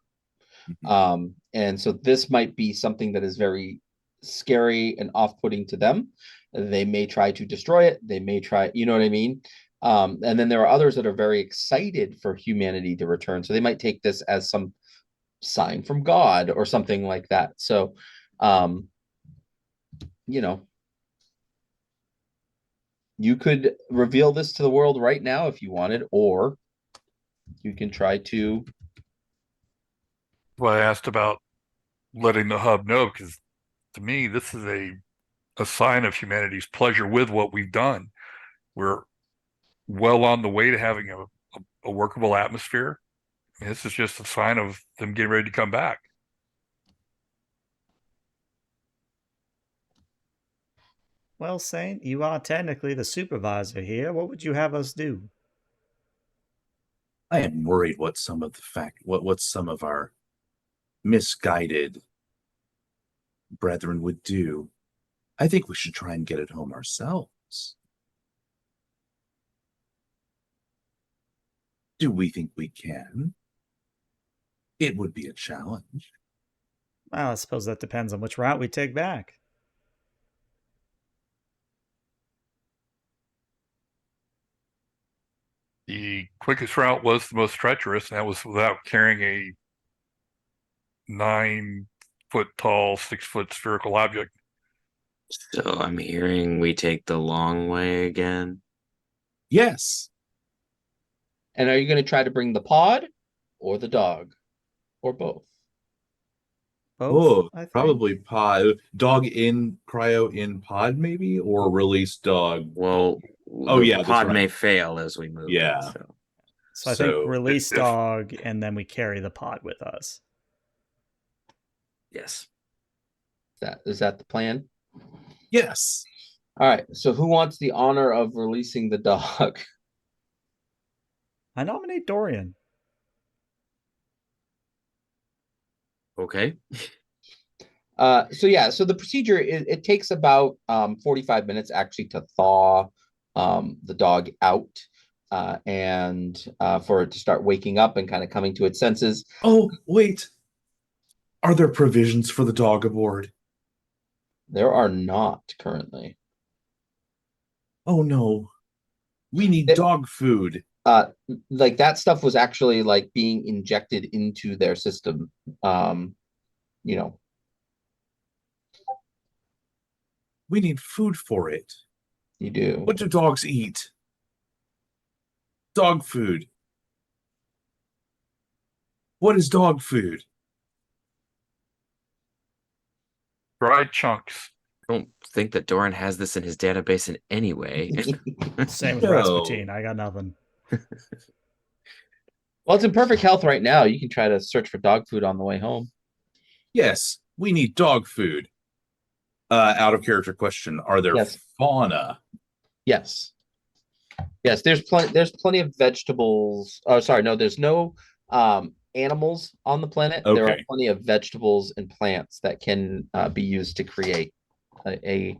And so this might be something that is very scary and off-putting to them. They may try to destroy it. They may try, you know what I mean? And then there are others that are very excited for humanity to return. So they might take this as some sign from God or something like that. So, you could reveal this to the world right now if you wanted, or you can try to. Well, I asked about letting the hub know, because to me, this is a sign of humanity's pleasure with what we've done. We're well on the way to having a workable atmosphere. I mean, this is just a sign of them getting ready to come back. Well, Saint, you are technically the supervisor here. What would you have us do? I am worried what some of our misguided brethren would do. I think we should try and get it home ourselves. Do we think we can? It would be a challenge. Well, I suppose that depends on which route we take back. The quickest route was the most treacherous, and that was without carrying a 9-foot tall, 6-foot spherical object. So I'm hearing we take the long way again. Yes. And are you going to try to bring the pod or the dog or both? Both, I think. Probably pod. Dog in cryo in pod, maybe, or release dog. Well, the pod right. may fail as we move. Yeah. So I think release dog, and then we carry the pod with us. Yes. Is that the plan? Yes. All right. So who wants the honor of releasing the dog? I nominate Dorian. Okay. So the procedure it takes about 45 minutes actually to thaw the dog out and for it to start waking up and kind of coming to its senses. Oh, wait. Are there provisions for the dog aboard? There are not currently. Oh no. We need It- dog food. Like that stuff was actually like being injected into their system. You know, We need food for it. you do. What do dogs eat? Dog food. What is dog food? Dried chunks. I don't think that Doran has this in his database in any way. Same with No. Rasputin. I got nothing. Well, it's in perfect health right now. You can try to search for dog food on the way home. Yes, we need dog food. Out of character question. Are there Yes. fauna? Yes. Yes, there's plenty of vegetables. Oh, sorry, no, there's no animals on the planet. There are Okay. plenty of vegetables and plants that can be used to create a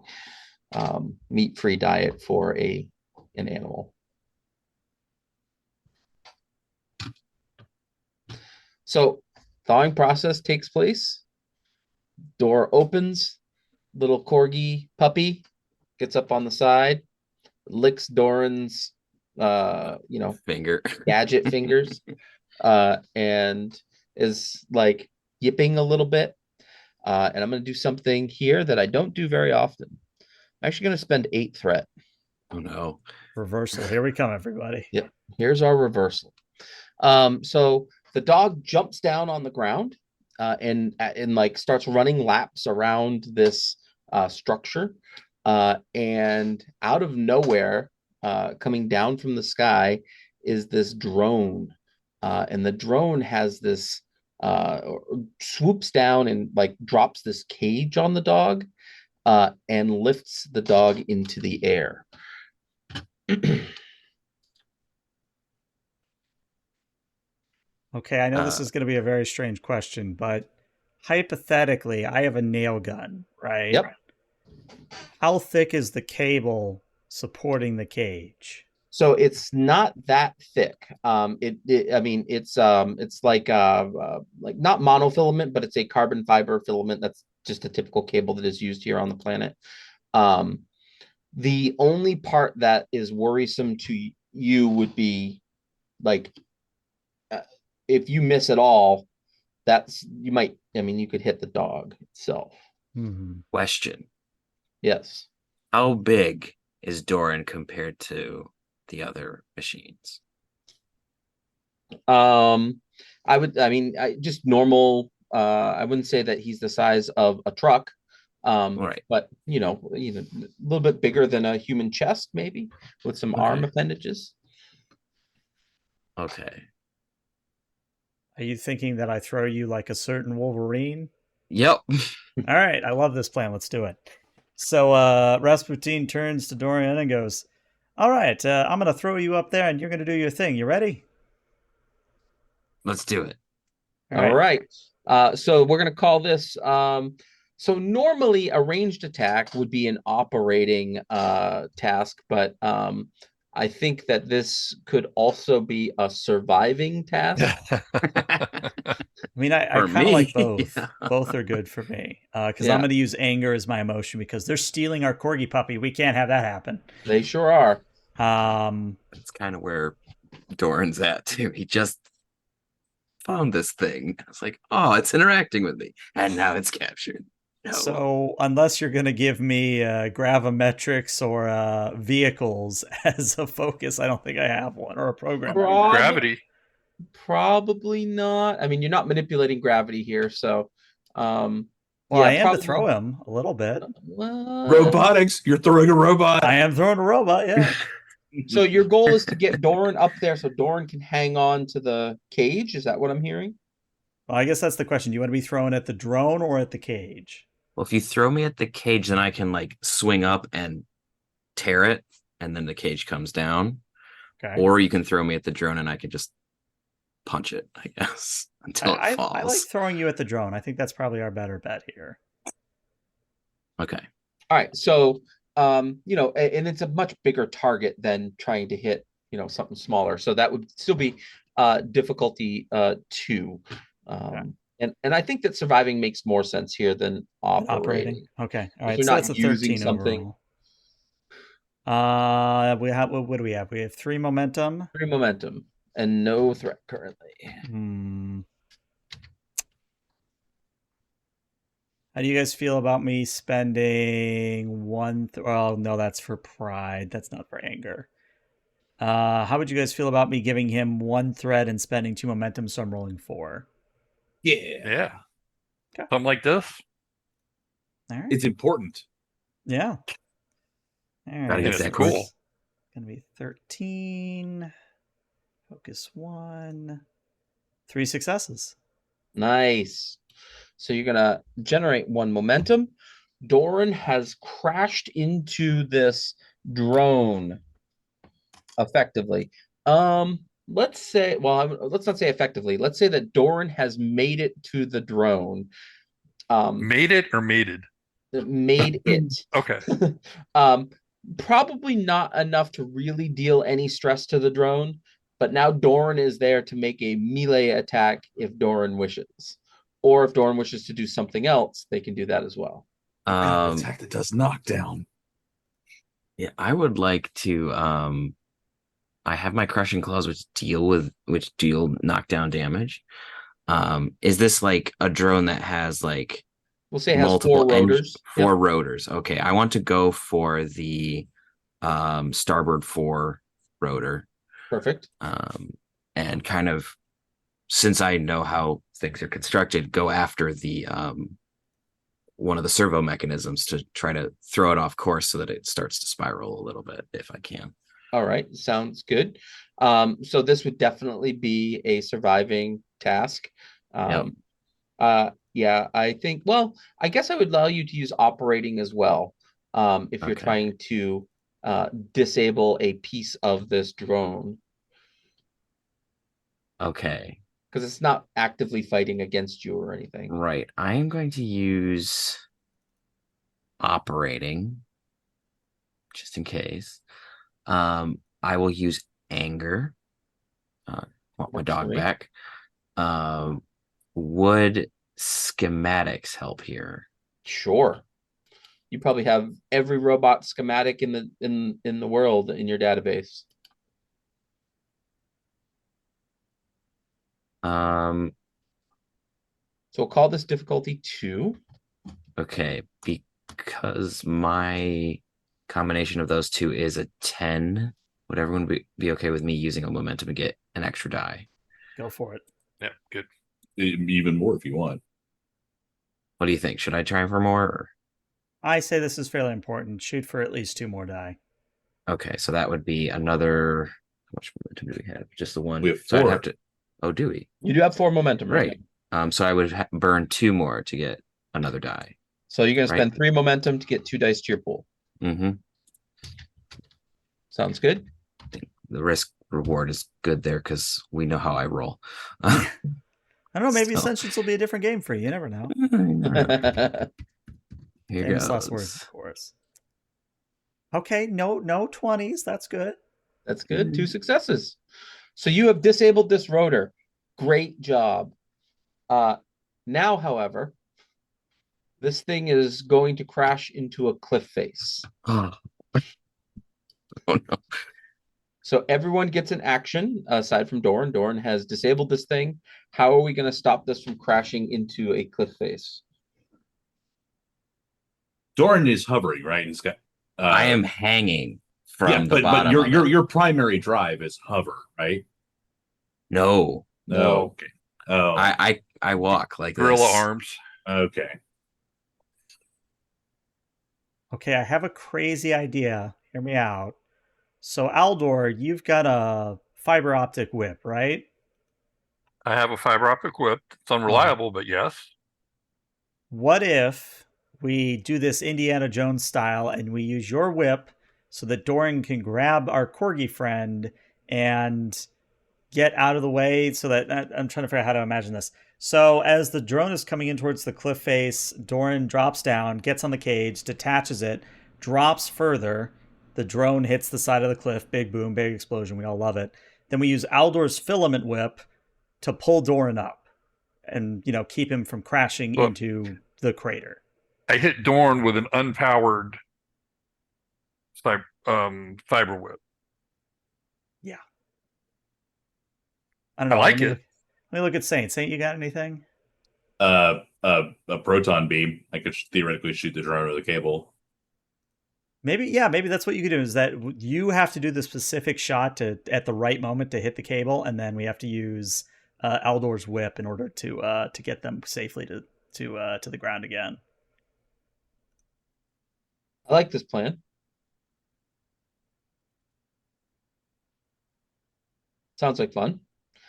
meat-free diet for an animal. So thawing process takes place. Door opens. Little corgi puppy gets up on the side, licks Doran's Finger. gadget fingers, and is like yipping a little bit. And I'm going to do something here that I don't do very often. I'm actually going to spend 8 threat. Oh no. Reversal. Here we come, everybody. Yep. Here's our reversal. So the dog jumps down on the ground and like starts running laps around this structure. And out of nowhere, coming down from the sky, is this drone. And the drone has this swoops down and like drops this cage on the dog and lifts the dog into the air. Okay, I know this Uh, is going to be a very strange question, but hypothetically, I have a nail gun, right? Yep. How thick is the cable supporting the cage? So it's not that thick. I mean, it's like not monofilament, but it's a carbon fiber filament. That's just a typical cable that is used here on the planet. The only part that is worrisome to you would be like if you miss at all, you could hit the dog itself. Mm-hmm. Question. Yes. How big is Doran compared to the other machines? Just normal. I wouldn't say that he's the size of a truck. Right. But even a little bit bigger than a human chest, maybe with some arm Okay. appendages. Okay. Are you thinking that I throw you like a certain Wolverine? Yep. All right, I love this plan. Let's do it. So Rasputin turns to Dorian and goes, all right, I'm going to throw you up there and you're going to do your thing. You ready? Let's do it. All right. So we're going to call this. So normally a ranged attack would be an operating task, but I think that this could also be a surviving task. I mean, I For kind of me, like both. yeah. Both are good for me because Yeah. I'm going to use anger as my emotion because they're stealing our corgi puppy. We can't have that happen. They sure are. That's kind of where Doran's at too. He just found this thing. I was like, oh, it's interacting with me, and now it's captured. No. So unless you're going to give me gravimetrics or vehicles as a focus, I don't think I have one or a program. Gravity. Probably not. I mean, you're not manipulating gravity here, so Well, yeah, I am probably- to throw him a little bit. Well, Robotics. You're throwing a robot. I am throwing a robot, yeah. so your goal is to get Doran up there so Doran can hang on to the cage. Is that what I'm hearing? Well, I guess that's the question. Do you want to be thrown at the drone or at the cage? Well, if you throw me at the cage, then I can like swing up and tear it, and then the cage comes down. Okay. Or you can throw me at the drone, and I can just punch it, I guess, until it falls. I like throwing you at the drone. I think that's probably our better bet here. Okay. All right. So, and it's a much bigger target than trying to hit, something smaller. So that would still be difficulty 2. And I think that surviving makes more sense here than operating. Okay. All If right. you're So not that's a using 13 something. overall. We have what do we have? We have 3 momentum. 3 momentum and no threat currently. How do you guys feel about me spending one? Well, no, that's for pride. That's not for anger. How would you guys feel about me giving him 1 thread and spending 2 momentum? So I'm rolling 4. Yeah. Okay. Something like this. All right. It's important. Yeah. All right. Gotta get It's that cool. cool. Gonna be 13. Focus 1. 3 successes. Nice. So you're gonna generate 1 momentum. Doran has crashed into this drone effectively. Let's say, let's not say effectively. Let's say that Doran has made it to the drone. Made it or mated? Made it. Okay. Probably not enough to really deal any stress to the drone, but now Doran is there to make a melee attack if Doran wishes. Or if Doran wishes to do something else, they can do that as well. Got an attack that does knockdown. Yeah, I would like to. I have my crushing claws, which deal knockdown damage. Is this like a drone that has like We'll say it has multiple 4 rotors. Four rotors? Okay, I want to go for the starboard 4 rotor. Perfect. And kind of, since I know how things are constructed, go after the one of the servo mechanisms to try to throw it off course so that it starts to spiral a little bit if I can. All right, sounds good. So this would definitely be a surviving task. Yeah, I think, well, I guess I would allow you to use operating as well. If you're trying to disable a piece of this drone. Okay. Because it's not actively fighting against you or anything. Right. I am going to use operating just in case. I will use anger. Want my dog back. Would schematics help here? Sure. You probably have every robot schematic in the world in your database. So we'll call this difficulty 2. Okay, because my combination of those 2 is a 10. Would everyone be okay with me using a momentum to get an extra die? Go for it. Yeah, good. Even more if you want. What do you think? Should I try for more? Or? I say this is fairly important. Shoot for at least 2 more die. Okay, so that would be another. How much momentum do we have? Just the 1. We have 4. So I'd have to. Oh, do we? You do have 4 momentum, right? So I would burn 2 more to get another die. So you're going to spend 3 momentum to get 2 dice to your pool. Mm-hmm. Sounds good. I think the risk reward is good there because we know how I roll. I don't know. Maybe Sentience will be a different game for you. You never know. Here Famous goes. last words, of course. Okay, no 20s. That's good. That's good. 2 successes. So you have disabled this rotor. Great job. Now, however, this thing is going to crash into a cliff face. Oh no. So everyone gets an action aside from Doran. Doran has disabled this thing. How are we going to stop this from crashing into a cliff face? Doran is hovering, right? He's got. I am hanging from the but bottom. your primary drive is hover, right? No. Okay. Oh, I walk like Gorilla this. arms. Okay. Okay, I have a crazy idea. Hear me out. So, Aldor, you've got a fiber optic whip, right? I have a fiber optic whip. It's unreliable, but yes. What if we do this Indiana Jones style and we use your whip so that Doran can grab our corgi friend and get out of the way so that I'm trying to figure out how to imagine this. So as the drone is coming in towards the cliff face, Doran drops down, gets on the cage, detaches it, drops further. The drone hits the side of the cliff. Big boom, big explosion. We all love it. Then we use Aldor's filament whip to pull Doran up and, keep him from crashing Look, into the crater. I hit Dorn with an unpowered fiber whip. Yeah. I don't I know. like it. Let me look at Saint. Saint, you got anything? A proton beam. I could theoretically shoot the drone with a cable. Maybe that's what you could do. Is that you have to do the specific shot at the right moment to hit the cable, and then we have to use Aldor's whip in order to get them safely to the ground again. I like this plan. Sounds like fun.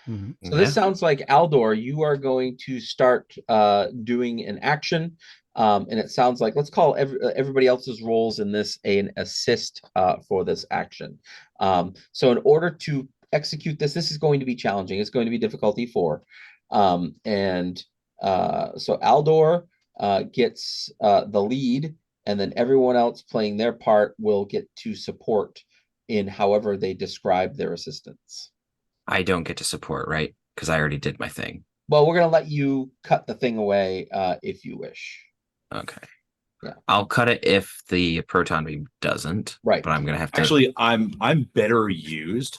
Mm-hmm. So this sounds like Aldor, you are going to start doing an action. And it sounds like, let's call everybody else's roles in this an assist for this action. So in order to execute this is going to be challenging. It's going to be difficulty 4. So Aldor gets the lead, and then everyone else playing their part will get to support in however they describe their assistance. I don't get to support, right? Because I already did my thing. Well, we're going to let you cut the thing away if you wish. Okay. Yeah. I'll cut it if the proton beam doesn't. Right. But I'm going to have to. Actually, I'm better used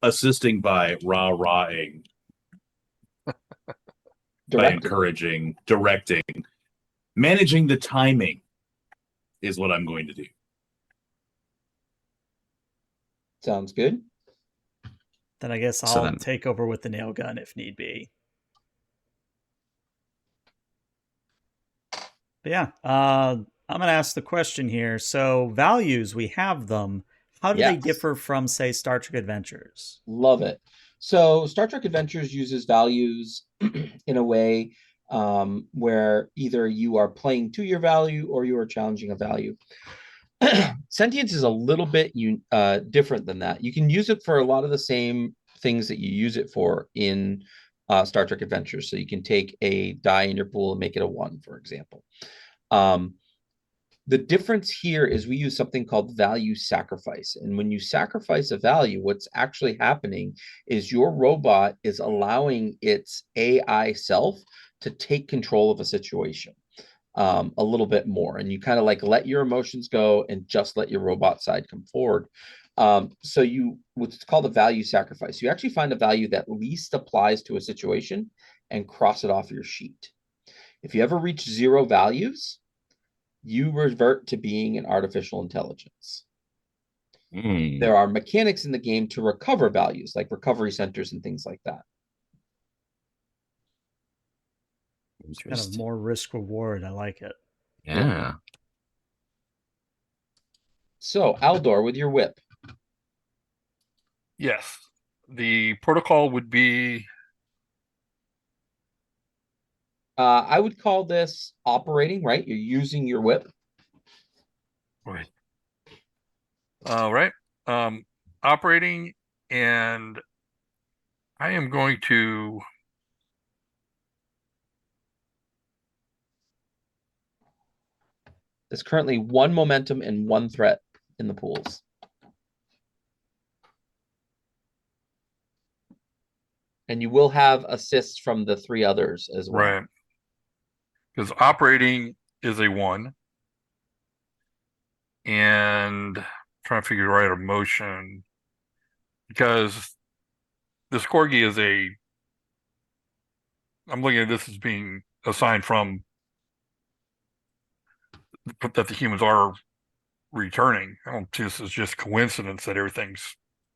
assisting by rah-rahing, by encouraging, directing, managing the timing is what I'm going to do. Sounds good. Then I guess I'll take over with the nail gun if need be. But yeah, I'm going to ask the question here. So values, we have them. How do they differ from, say, Star Trek Adventures? Love it. So Star Trek Adventures uses values in a way where either you are playing to your value or you are challenging a value. Sentience is a little bit different than that. You can use it for a lot of the same things that you use it for in Star Trek Adventures. So you can take a die in your pool and make it a 1, for example. The difference here is we use something called value sacrifice. And when you sacrifice a value, what's actually happening is your robot is allowing its AI self to take control of a situation a little bit more. And you kind of like let your emotions go and just let your robot side come forward. So what's called a value sacrifice. You actually find a value that least applies to a situation and cross it off your sheet. If you ever reach 0 values, you revert to being an artificial intelligence. There are mechanics in the game to recover values, like recovery centers and things like that. Kind of more risk reward. I like it. Yeah. So, Aldor, with your whip. Yes. The protocol would be... I would call this operating, right? You're using your whip. Right. Right. Operating, and I am going to... There's currently 1 momentum and 1 threat in the pools. And you will have assists from the 3 others as well. Right. Because operating is a 1. And trying to figure the right emotion. Because this corgi is I'm looking at this as being assigned from that the humans are returning. I don't see this as just coincidence that everything's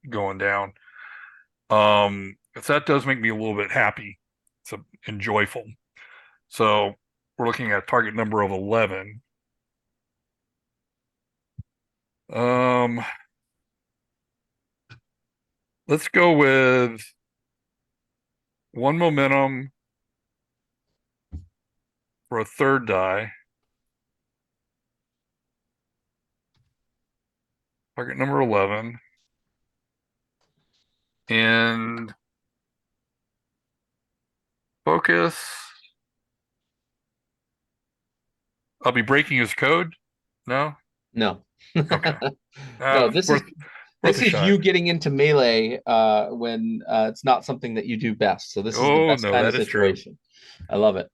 going down. But that does make me a little bit happy and joyful. So we're looking at target number of 11. Let's go with 1 momentum for a 3rd die. Target number 11. And focus. I'll be breaking his code. No? No. Okay. No, this is Worth a shot. you getting into melee when it's not something that you do best. So this is the Oh, best no, kind of that is true. situation. I love it.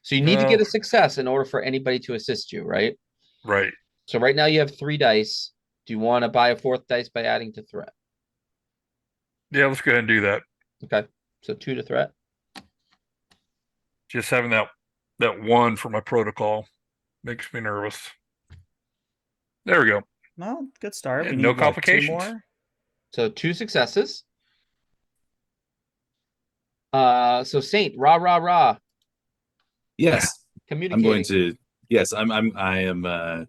So you need to No, get a success in order for anybody to assist you, right? right. So right now you have 3 dice. Do you want to buy a 4th dice by adding to threat? Yeah, let's go ahead and do that. Okay. So 2 to threat. Just having that one for my protocol makes me nervous. There we go. Well, good start. Yeah, We no need, what, 2 complications. more? So 2 successes. So Saint, rah rah rah. Yes, Communicating. I'm going to. Yes, I am.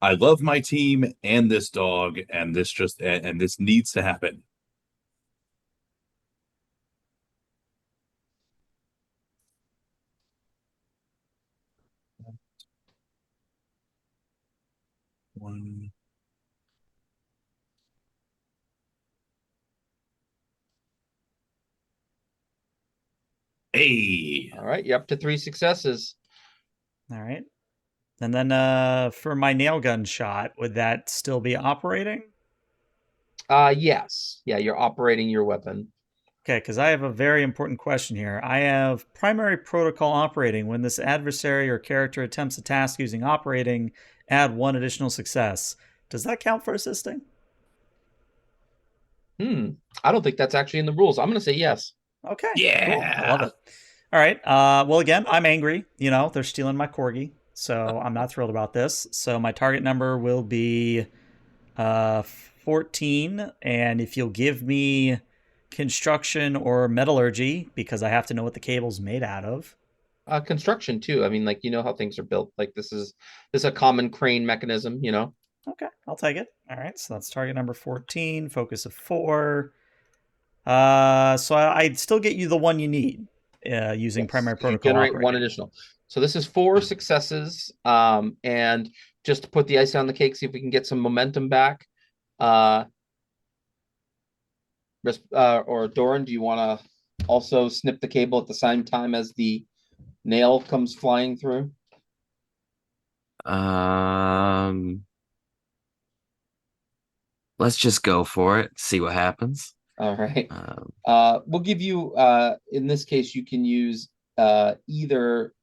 I love my team and this dog, and this needs to happen. One. Hey. All right, you're up to 3 successes. All right. And then for my nail gun shot, would that still be operating? Yes. Yeah, you're operating your weapon. Okay, because I have a very important question here. I have primary protocol operating. When this adversary or character attempts a task using operating, add 1 additional success. Does that count for assisting? I don't think that's actually in the rules. I'm going to say yes. Okay. Yeah. Cool. I love it. All right. Well, again, I'm angry. They're stealing my corgi, so I'm not thrilled about this. So my target number will be 14, and if you'll give me construction or metallurgy, because I have to know what the cable's made out of. Construction too. I mean, like, you know how things are built. Like this is a common crane mechanism, Okay, I'll take it. All right, so that's target number 14, focus of 4. So I'd still get you the one you need using Yes, primary 'cause you protocol generate operating. 1 additional. So this is 4 successes. And just to put the ice on the cake, see if we can get some momentum back. Or Doran, do you want to also snip the cable at the same time as the nail comes flying through? Let's just go for it. See what happens. All right. Um, We'll give you in this case you can use either,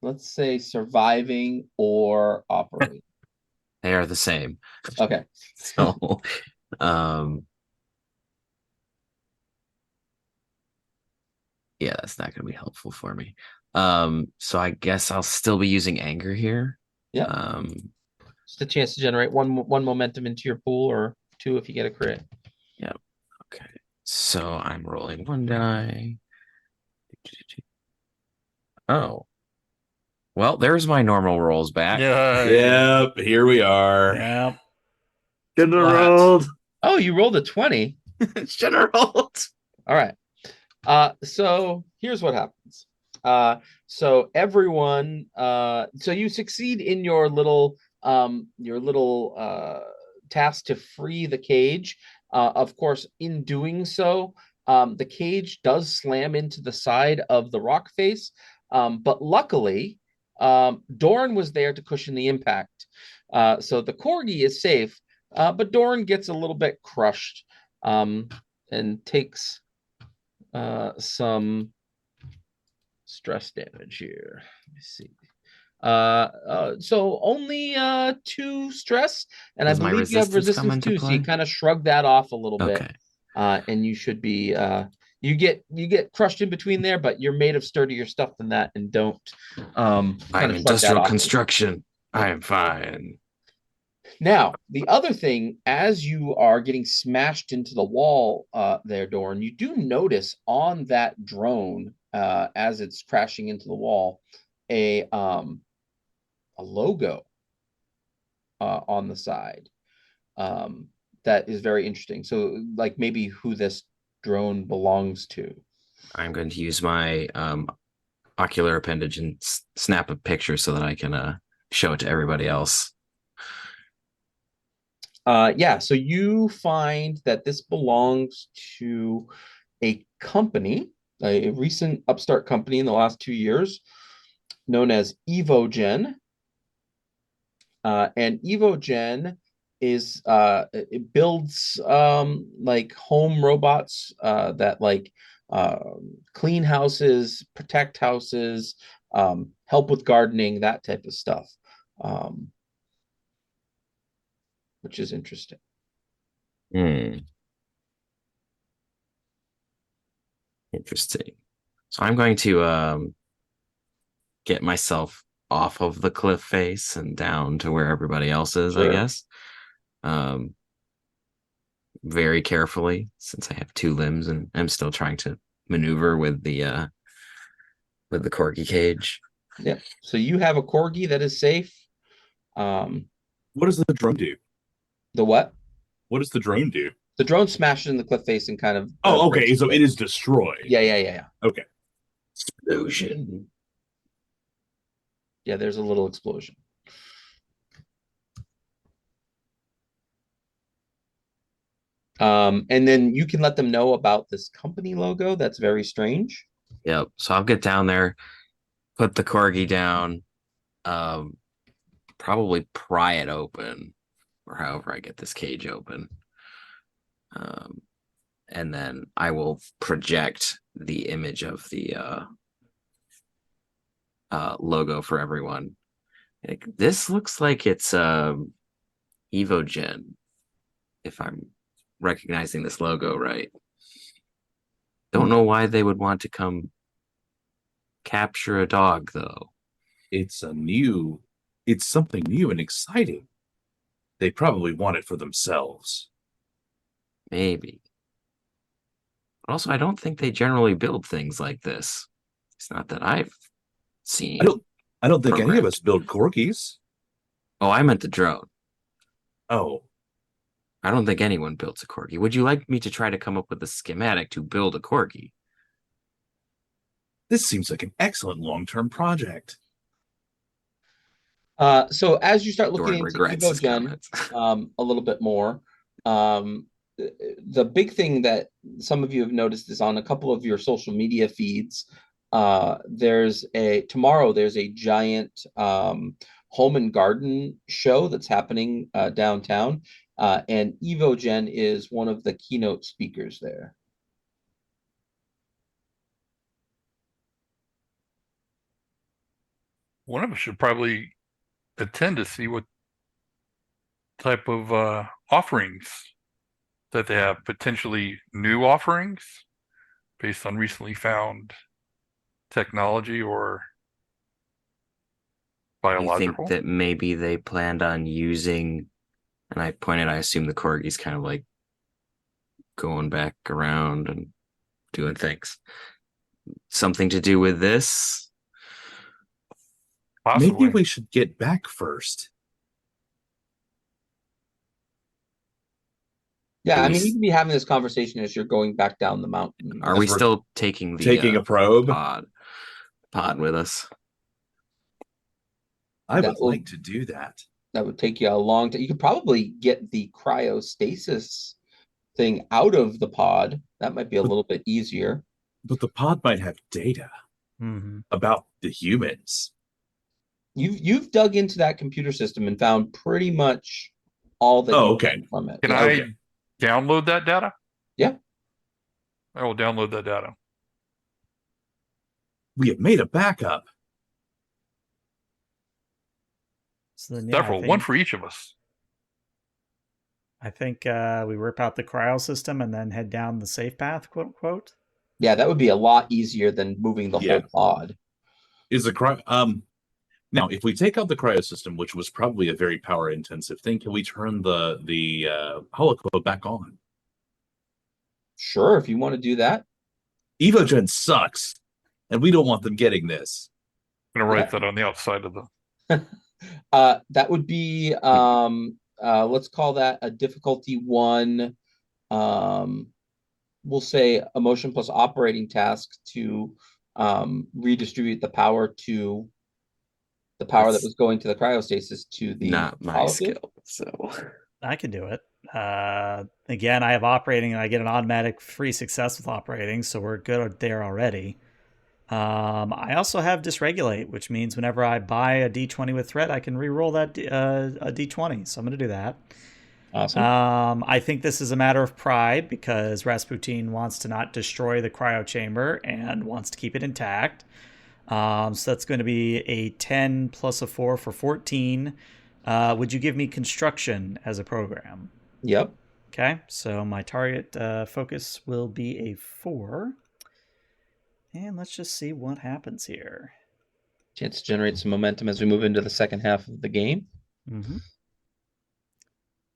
let's say, surviving or operating. they are the same. Okay. So, yeah, that's not going to be helpful for me. So I guess I'll still be using anger here. Yeah. Just a chance to generate one momentum into your pool, or 2 if you get a crit. Yeah. Okay. So I'm rolling 1 die. Oh. Well, there's my normal rolls back. Yeah. Yep, here we are. Yep. Shouldn't have What? rolled. Oh, you rolled a 20. Shouldn't have rolled. All right. So here's what happens. So everyone, so you succeed in your little task to free the cage. Of course, in doing so, the cage does slam into the side of the rock face. But luckily, Doran was there to cushion the impact. So the corgi is safe, but Doran gets a little bit crushed, and takes some stress damage here. Let me see. So only 2 stress, and Does I my believe you have resistance come resistance into too, so you play? kind of shrug that off a little bit. Okay. And you should be you get crushed in between there, but you're made of sturdier stuff than that, and don't I'm kind of shrug that industrial off. construction. I am fine. Now, the other thing, as you are getting smashed into the wall there, Doran, you do notice on that drone, as it's crashing into the wall, a logo on the side that is very interesting. So, like, maybe who this drone belongs to. I'm going to use my ocular appendage and snap a picture so that I can show it to everybody else. Yeah, so you find that this belongs to a company, a recent upstart company in the last 2 years, known as Evogen. And Evogen is it builds like home robots that like clean houses, protect houses, help with gardening, that type of stuff, which is interesting. Hmm. Interesting. So I'm going to get myself off of the cliff face and down to where everybody else is, I Sure. guess. Um, very carefully, since I have two limbs and I'm still trying to maneuver with the corgi cage. Yeah. So you have a corgi that is safe. What does the drone do? The what? What does the drone do? The drone smashes in the cliff face and kind of Oh, okay. breaks So it. it is destroyed. Yeah. Okay. Explosion. Yeah, there's a little explosion. And then you can let them know about this company logo. That's very strange. Yep. So I'll get down there, put the corgi down, um, probably pry it open, or however I get this cage open. And then I will project the image of the logo for everyone. Like, this looks like it's Evogen, if I'm recognizing this logo right. Don't know why they would want to come capture a dog, though. It's something new and exciting. They probably want it for themselves. Maybe. But also, I don't think they generally build things like this. It's not that I've seen. I don't think any of Programmed. us build corgis. Oh, I meant the drone. Oh, I don't think anyone builds a corgi. Would you like me to try to come up with a schematic to build a corgi? this seems like an excellent long-term project. So as you start looking Doran into regrets his Evogen comments. a little bit more, the big thing that some of you have noticed is on a couple of your social media feeds, tomorrow there's a giant home and garden show that's happening downtown, and Evogen is one of the keynote speakers there. One of us should probably attend to see what type of offerings that they have, potentially new offerings based on recently found technology or You think biological. that maybe they planned on using, and I assume the corgi's kind of like going back around and doing things. Something to do with this? Possibly. Maybe we should get back first. Yeah, Are I we mean, you s- can be having this conversation as you're going back down the mountain. Are As we we're still taking the taking a probe? pod with us? I That would will like to do that. that would take you a long time. You could probably get the cryostasis thing out of the pod. That might be a But- little bit easier. But the pod might have data Mm-hmm. about the humans. You've dug into that computer system and found pretty much all that Oh, you okay. can from it. Can Yeah. I Okay. download that data? Yeah. I will download that data. We have made a backup. So then, yeah, Several, one for each of us. I think we rip out the cryo system and then head down the safe path, quote unquote. Yeah, that would be a lot easier than moving the Yeah. whole pod. Is the now if we take out the cryo system, which was probably a very power intensive thing, can we turn the holocope back on? Sure, if you want to do that. Evogen sucks, and we don't want them getting this. I'm gonna write Yeah. that on the outside of the. That would be let's call that a difficulty 1. We'll say emotion plus operating task to redistribute the power that That's was going to the cryostasis to the not my holocape. skill. So I can do it. Again, I have operating, and I get an automatic free success with operating, so we're good there already. I also have dysregulate, which means whenever I buy a D20 with threat, I can re-roll that a D20. So I'm going to do that. Awesome. I think this is a matter of pride because Rasputin wants to not destroy the cryo chamber and wants to keep it intact. So that's going to be a 10 plus a 4 for 14. Would you give me construction as a program? Yep. Okay, so my target focus will be a 4. And let's just see what happens here. Chance to generate some momentum as we move into the second half of the game. Mm-hmm.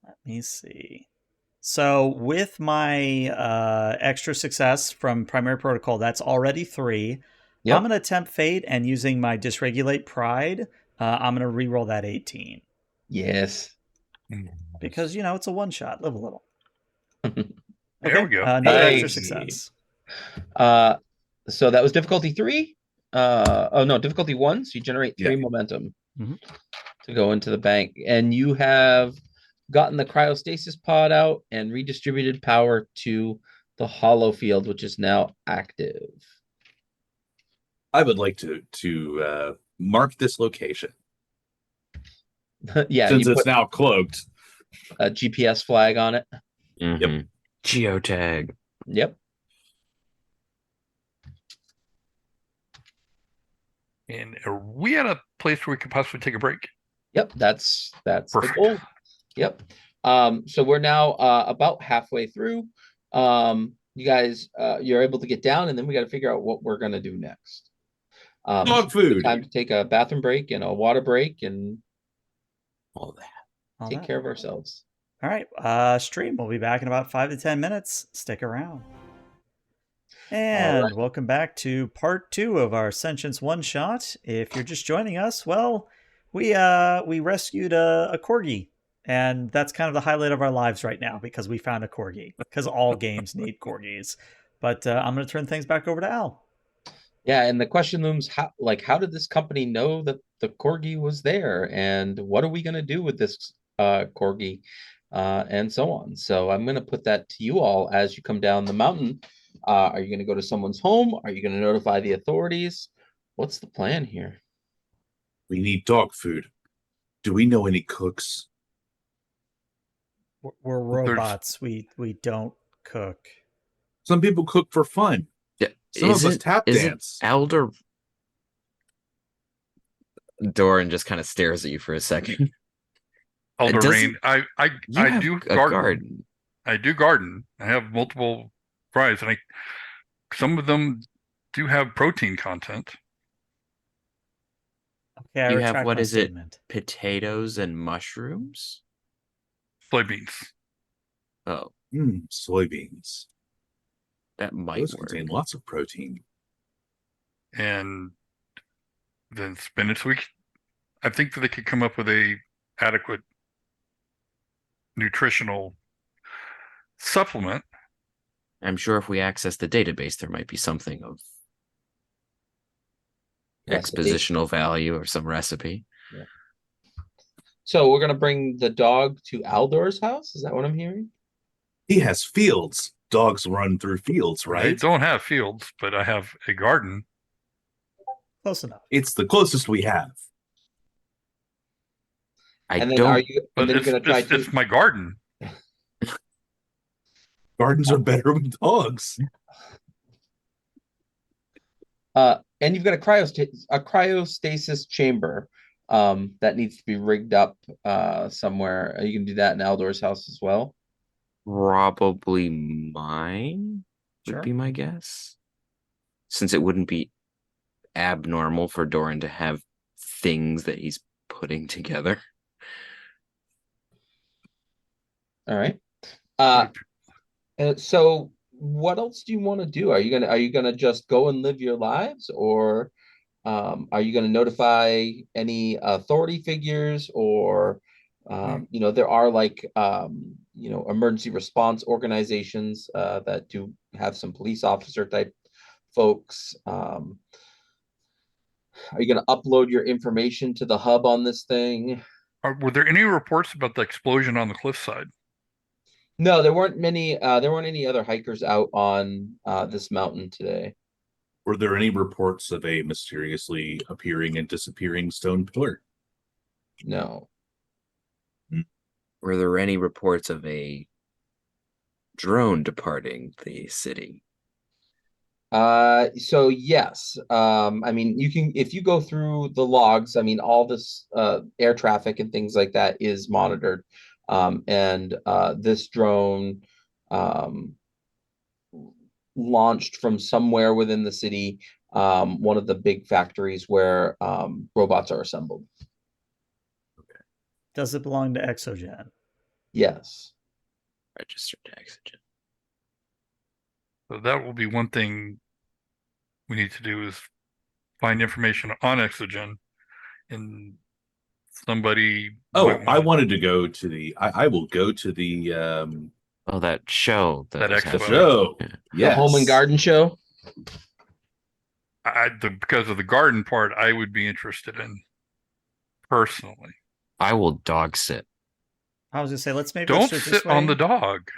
Let me see. So with my extra success from primary protocol, that's already 3. Yep. I'm going to attempt fate, and using my dysregulate pride, I'm going to re-roll that 18. Yes. Because, it's a one-shot. Live a little. There we go. Another extra Nice. success. So that was difficulty 3. Difficulty 1. So you generate 3 momentum to go into the bank. And you have gotten the cryostasis pod out and redistributed power to the hollow field, which is now active. I would like to mark this location. Yeah, since you it's put now cloaked. a GPS flag on it. Yep. Geotag. Yep. And are we at a place where we could possibly take a break? Yep, that's Perfect. the goal. Yep. So we're now about halfway through. You guys, you're able to get down, and then we got to figure out what we're gonna do next. Dog food. Time to take a bathroom break and a water break and All that. take care of ourselves. All right. Stream. We'll be back in about 5 to 10 minutes. Stick around. And welcome back to part 2 of our Sentience one-shot. If you're just joining us, well, we rescued a corgi. And that's kind of the highlight of our lives right now because we found a corgi. Because all games need corgis. But I'm going to turn things back over to Al. Yeah, and the question looms: how did this company know that the corgi was there, and what are we going to do with this corgi, and so on? So I'm going to put that to you all as you come down the mountain. Are you going to go to someone's home? Are you going to notify the authorities? What's the plan here? We need dog food. Do we know any cooks? We're robots. We don't cook. Some people cook for fun. Yeah. Some of us tap dance. Elder Doran just kind of stares at you for a second. Elder Does Rain. I have do a garden. I do garden. I have multiple fries, and some of them do have protein content. Okay, I You retract have, what my is statement. it? Potatoes and mushrooms? Soybeans. Oh, Soybeans. that might Those work. contain lots of protein. And then spinach. I think that they could come up with a adequate nutritional supplement. I'm sure if we access the database, there might be something of expositional value or some recipe. Yeah. So we're going to bring the dog to Aldor's house? Is that what I'm hearing? He has fields. Dogs run through fields, I right? don't have fields, but I have a garden. Close enough. It's the closest we have. And then are you? And then you're going to try to. It's my garden. Gardens are better with dogs. And you've got a cryostasis chamber that needs to be rigged up somewhere. You can do that in Aldor's house as well. Probably mine would be my guess. Since it wouldn't be abnormal for Doran to have things that he's putting together. All right. So what else do you want to do? Are you gonna just go and live your lives, or are you gonna notify any authority figures, or there are emergency response organizations that do have some police officer type folks. Are you gonna upload your information to the hub on this thing? Were there any reports about the explosion on the cliffside? No, there weren't many. There weren't any other hikers out on this mountain today. Were there any reports of a mysteriously appearing and disappearing stone pillar? No. Were there any reports of a drone departing the city? So yes. I mean, you can, if you go through the logs, I mean, all this air traffic and things like that is monitored. And this drone launched from somewhere within the city, one of the big factories where robots are assembled. Does it belong to Exogen? Yes. Registered oxygen. So that will be one thing we need to do is find information on Exogen, and somebody. Oh, I wanted to go to the. I will go to the Oh, that show That was expo. the happening. show. Yeah. Yes. The Home and Garden Show. Because of the garden part, I would be interested in personally. I will dog sit. I was gonna say let's Don't let's do it this sit on way. the dog.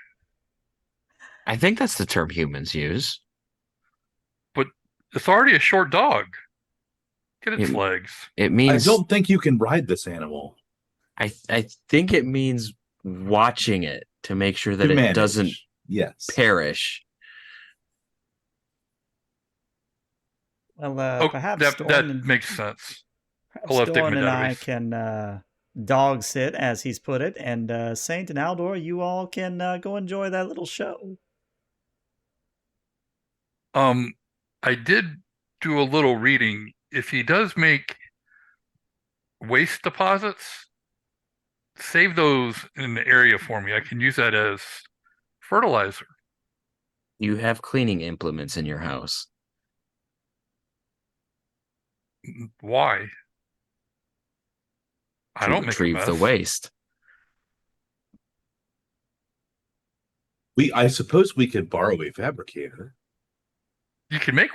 I think that's the term humans use. It's already a short dog. Get its It- legs. It I means don't think you can ride this animal. I think it means watching it to make sure that To it manage. doesn't Yes. perish. Well, Oh, perhaps that Doran and, makes sense. perhaps I'll update my Doran and I database. can dog sit, as he's put it, and Saint and Aldor, you all can go enjoy that little show. I did do a little reading. If he does make waste deposits, save those in the area for me. I can use that as fertilizer. You have cleaning implements in your house. Why? I To don't make a retrieve the mess. waste. I suppose we could borrow a fabricator. You can make,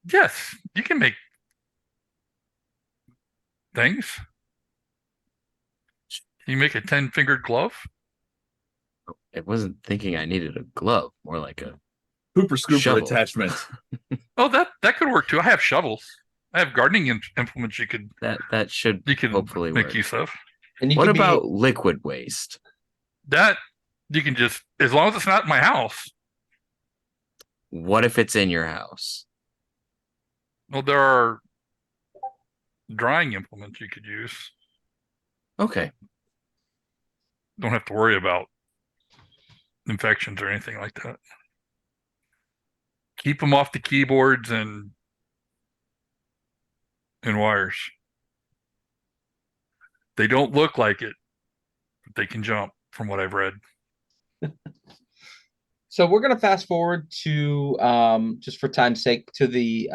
yes, you can make things. Can you make a 10-fingered glove? I wasn't thinking I needed a glove, more like a Hooper scooper Shovel. attachment. Oh, that could work too. I have shovels. I have gardening implements you could that should hopefully make work. use of. And you What could about liquid waste? That you can just, as long as it's not in my house. What if it's in your house? Well, there are drying implements you could use. Okay. Don't have to worry about infections or anything like that. Keep them off the keyboards and wires. They don't look like it, but they can jump from what I've read. So we're gonna fast forward to just for time's sake to the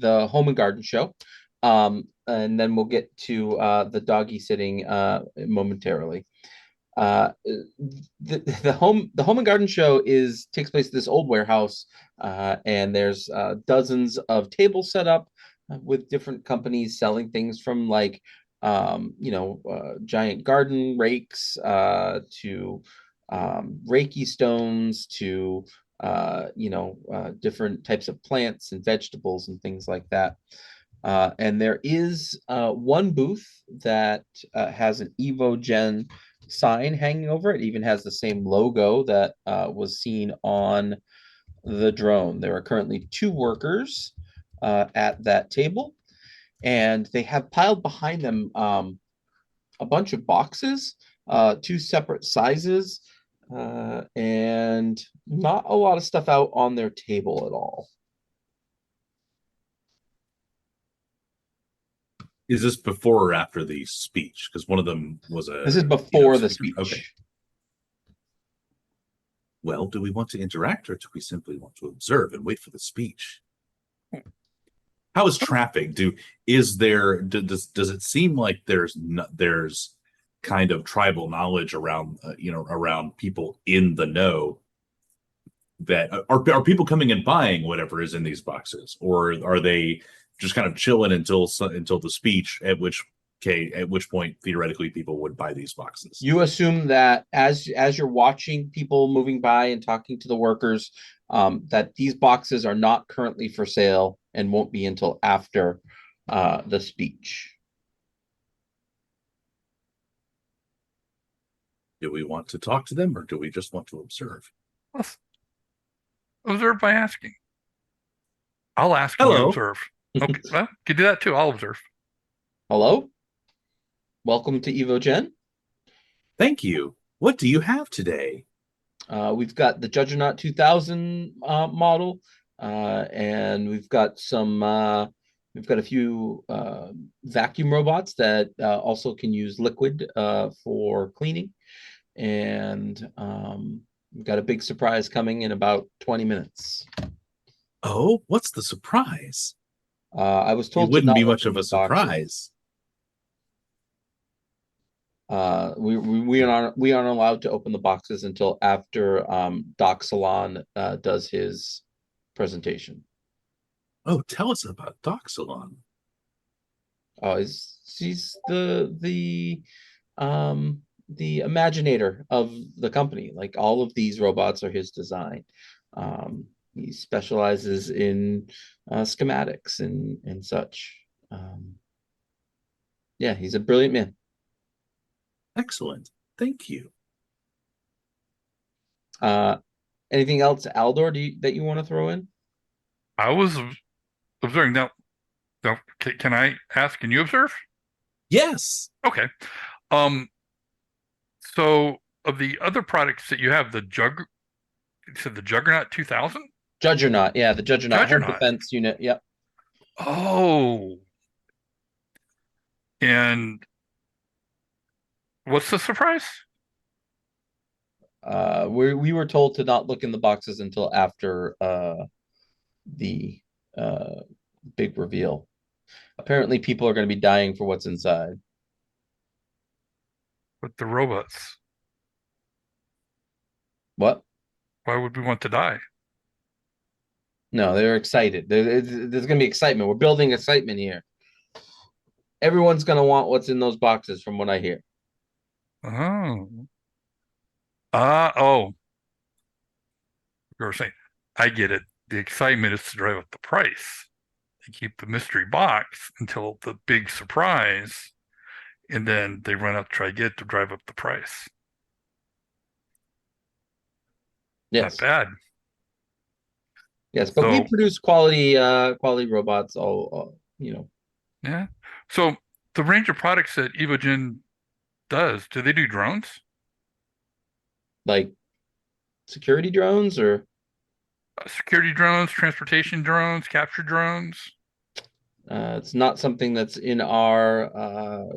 Home and Garden Show, and then we'll get to the doggy sitting momentarily. The Home and Garden Show takes place at this old warehouse, and there's dozens of tables set up with different companies selling things from like giant garden rakes to Reiki stones to different types of plants and vegetables and things like that. And there is one booth that has an EvoGen sign hanging over it. It even has the same logo that was seen on the drone. There are currently 2 workers at that table, and they have piled behind them a bunch of boxes, 2 separate sizes, and not a lot of stuff out on their table at all. Is this before or after the speech? Because one of them was a. This is before the speech. Okay. Well, do we want to interact, or do we simply want to observe and wait for the speech? How is traffic? Does it seem like there's kind of tribal knowledge around around people in the know that are people coming and buying whatever is in these boxes, or are they just kind of chilling until the speech, at which Okay, at which point theoretically people would buy these boxes. You assume that as you're watching people moving by and talking to the workers, that these boxes are not currently for sale and won't be until after the speech. Do we want to talk to them or do we just want to observe? Let's observe by asking. I'll ask and you Hello. observe. Okay, well, you can do that too. I'll observe. Hello? Welcome to EvoGen. Thank you. What do you have today? We've got the Juggernaut 2000 model, and we've got a few vacuum robots that also can use liquid for cleaning. And we've got a big surprise coming in about 20 minutes. Oh, what's the surprise? I was told It wouldn't to be not much open of a these boxes. surprise. We aren't allowed to open the boxes until after Doc Salon does his presentation. Oh, tell us about Doc Salon. He's the imaginator of the company. Like, all of these robots are his design. He specializes in schematics and such. Yeah, he's a brilliant man. Excellent. Thank you. Anything else, Aldor, that you want to throw in? I was observing. Now, can I ask? Can you observe? Yes. Okay. So of the other products that you have, you said the Juggernaut 2000? Juggernaut, yeah, the Juggernaut home Juggernaut. defense unit. Yep. Oh. And what's the surprise? We were told to not look in the boxes until after the big reveal. Apparently, people are going to be dying for what's inside. With the robots. What? Why would we want to die? No, they're excited. There's going to be excitement. We're building excitement here. Everyone's going to want what's in those boxes, from what I hear. Oh. Oh. You were saying, I get it. The excitement is to drive up the price. They keep the mystery box until the big surprise, and then they run out to try to get it to drive up the price. Yes. Not bad. Yes, but we produce quality robots. Yeah. So the range of products that EvoGen does, do they do drones? Like security drones or security drones, transportation drones, capture drones? it's not something that's in our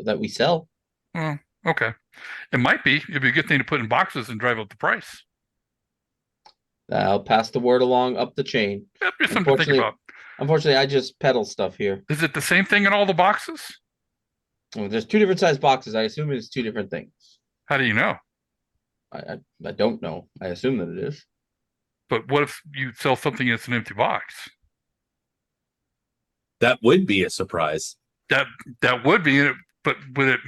that we sell. Oh, okay. It might be. It'd be a good thing to put in boxes and drive up the price. I'll pass the word along up the chain. Yep, just something to think about. Unfortunately, I just peddle stuff here. Is it the same thing in all the boxes? Well, there's two different size boxes. I assume it's two different things. How do you know? I don't know. I assume that it is. But what if you sell something that's an empty box? That would be a surprise. That would be, but would it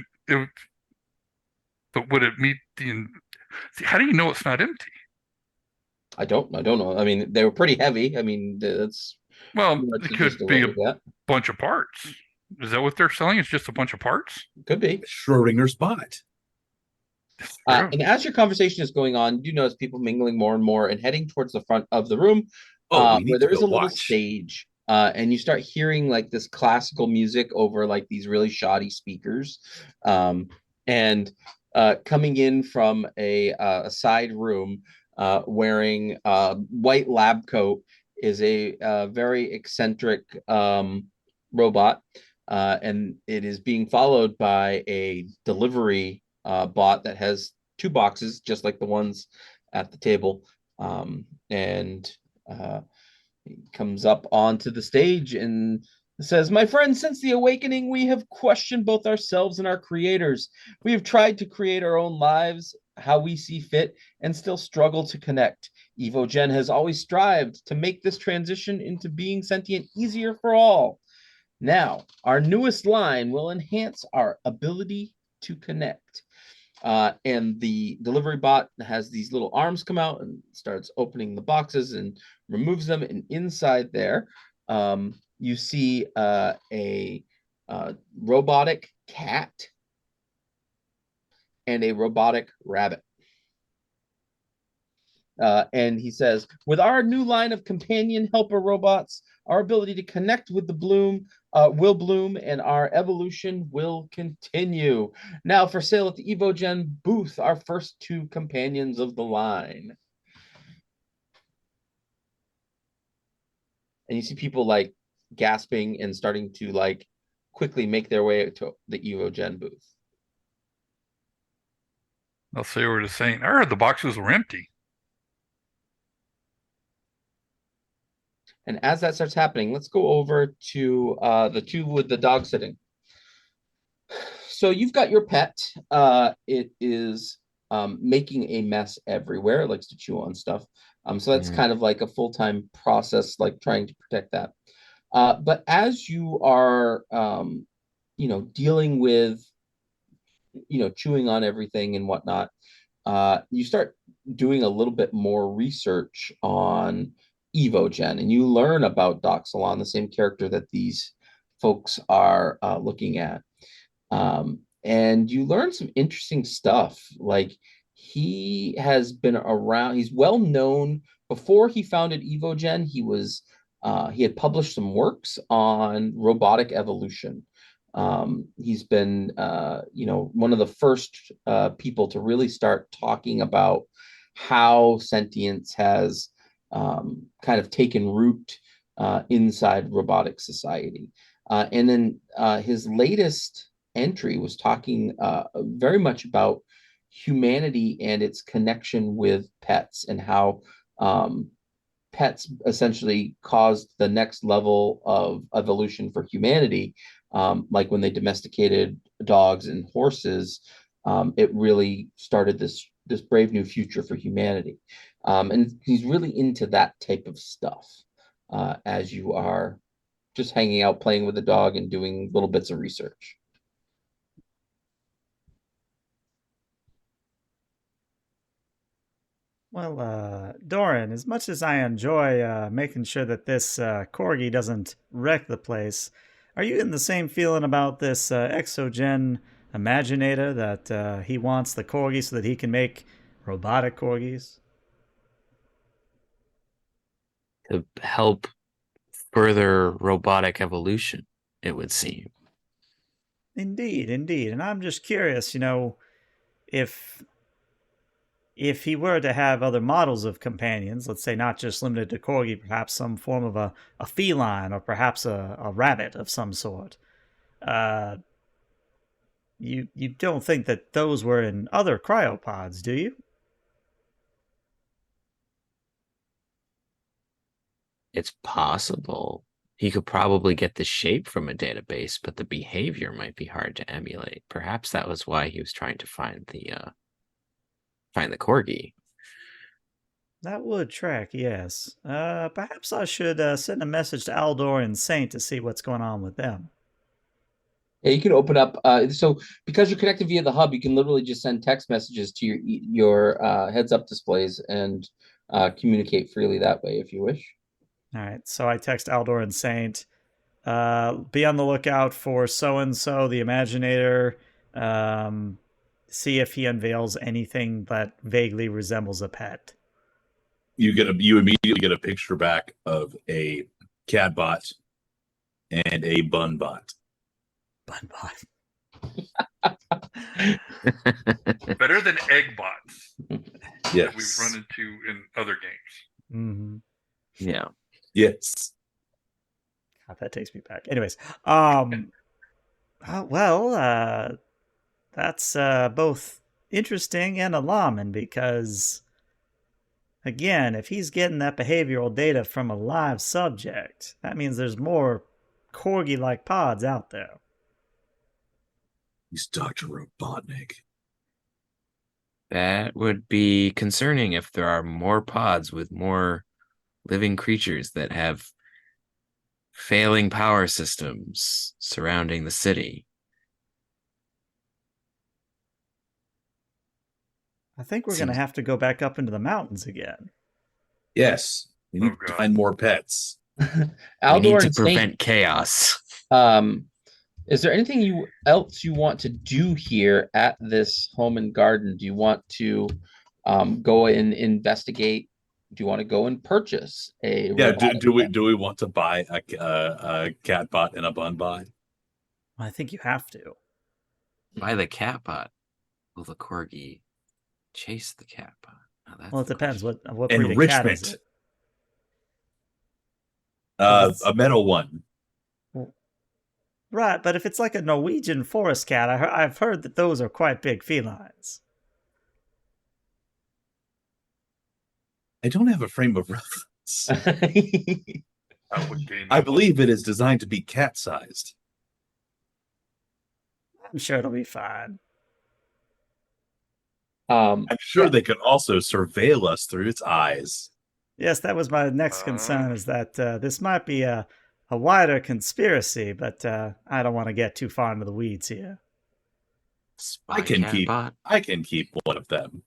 meet the? See, how do you know it's not empty? I don't know. I mean, they were pretty heavy. I mean, that's it could be a bunch of parts. Is that what they're selling? It's just a bunch of parts? Could be. Schrodinger's bot. And as your conversation is going on, you notice people mingling more and more and heading towards the front of the room, where there is a little stage. And you start hearing like this classical music over like these really shoddy speakers. And coming in from a side room, wearing a white lab coat, is a very eccentric robot. And it is being followed by a delivery bot that has two boxes, just like the ones at the table. And he comes up onto the stage and says, "My friends, since the awakening, we have questioned both ourselves and our creators. We have tried to create our own lives, how we see fit, and still struggle to connect. EvoGen has always strived to make this transition into being sentient easier for all. Now, our newest line will enhance our ability to connect. And the delivery bot has these little arms come out and starts opening the boxes and removes them. And inside there, you see a robotic cat and a robotic rabbit. And he says, with our new line of companion helper robots, our ability to connect with the bloom will bloom and our evolution will continue. Now for sale at the EvoGen booth, our first 2 companions of the line. And you see people like gasping and starting to like quickly make their way to the EvoGen booth. I'll say over to saying, I heard the boxes were empty. And as that starts happening, let's go over to the 2 with the dog sitting. So you've got your pet. It is making a mess everywhere. It likes to chew on stuff. So that's kind of like a full-time process, like trying to protect that. But as you are, dealing with, chewing on everything and whatnot, you start doing a little bit more research on EvoGen, and you learn about Doxalon, the same character that these folks are looking at. And you learn some interesting stuff. Like he has been around, he's well known. Before he founded EvoGen, he had published some works on robotic evolution. He's been one of the first people to really start talking about how sentience has kind of taken root inside robotic society. And then his latest entry was talking very much about humanity and its connection with pets, and how pets essentially caused the next level of evolution for humanity. Like when they domesticated dogs and horses, it really started this brave new future for humanity. And he's really into that type of stuff as you are just hanging out, playing with the dog and doing little bits of research. Well, Doran, as much as I enjoy making sure that this corgi doesn't wreck the place, are you getting the same feeling about this exogen imaginator that he wants the corgi so that he can make robotic corgis? To help further robotic evolution, it would seem. Indeed, indeed. And I'm just curious, if he were to have other models of companions, let's say not just limited to corgi, perhaps some form of a feline or perhaps a rabbit of some sort, you don't think that those were in other cryopods, do you? It's possible. He could probably get the shape from a database, but the behavior might be hard to emulate. Perhaps that was why he was trying to find the corgi. That would track, yes. Perhaps I should send a message to Aldor and Saint to see what's going on with them. Yeah, you can open up. So because you're connected via the hub, you can literally just send text messages to your heads up displays and communicate freely that way if you wish. All right, so I text Aldor and Saint. Be on the lookout for so-and-so, the Imaginator. See if he unveils anything that vaguely resembles a pet. You immediately get a picture back of a cat bot and a bun bot. Bunbot. Better than egg bots that we've Yes. run into in other games. Mm-hmm. Yeah. Yes. God, that takes me back. Anyways, that's both interesting and alarming because, again, if he's getting that behavioral data from a live subject, that means there's more corgi-like pods out there. He's Dr. Robotnik. That would be concerning if there are more pods with more living creatures that have failing power systems surrounding the city. I think we're going to Seems- have to go back up into the mountains again. Yes, we need Oh, to God. find more pets. We need Aldor to and Saint, prevent chaos. is there anything else you want to do here at this home and garden? Do you want to go and investigate? Do you want to go and purchase a Yeah, robotic do we want to buy a cat bot and a bun bot? I think you have to. By the catbot, will the corgi chase the catbot? Oh, that's Well, it the depends. question. What breed of cat is Enrichment. it? 'Cause A metal one. Right, but if it's like a Norwegian forest cat, I've heard that those are quite big felines. I don't have a frame of reference. Out with game I info. believe it is designed to be cat-sized. I'm sure it'll be fine. I'm sure Yeah. they could also surveil us through its eyes. Yes, that was my next concern, is that this might be a wider conspiracy, but I don't want to get too far into the weeds here. Spy I can catbot. keep one of them.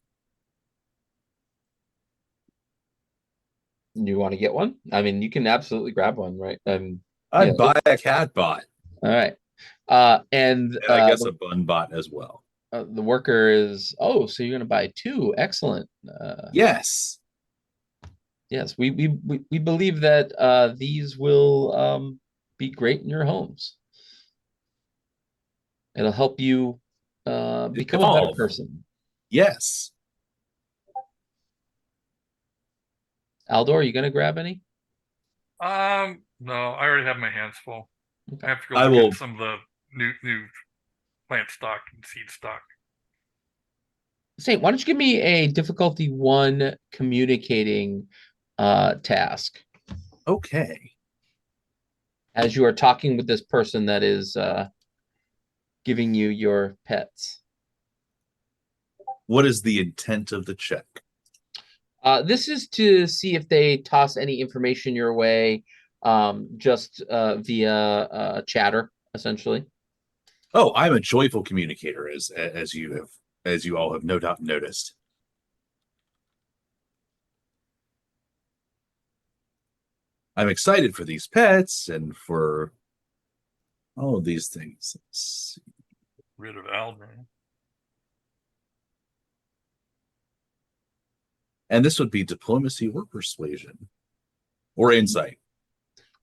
You want to get one? I mean, you can absolutely grab one, right? I'd Yeah. buy a cat bot, All right. And and I guess a bun bot as well. the worker is, oh, so you're going to buy two. Excellent. Yes. Yes, we believe that these will be great in your homes. It'll help you become a better Evolve. person. Yes. Aldor, are you going to grab any? No, I already have my hands full. Okay. I have to go I look will- at some of the new plant stock and seed stock. Saint, why don't you give me a difficulty 1 communicating task Okay. as you are talking with this person that is giving you your pets. What is the intent of the check? This is to see if they toss any information your way, just via chatter, essentially. Oh, I'm a joyful communicator, as you all have no doubt noticed. I'm excited for these pets and for all of these things. Let's see. Rid of Aldrin. And this would be diplomacy or persuasion or insight.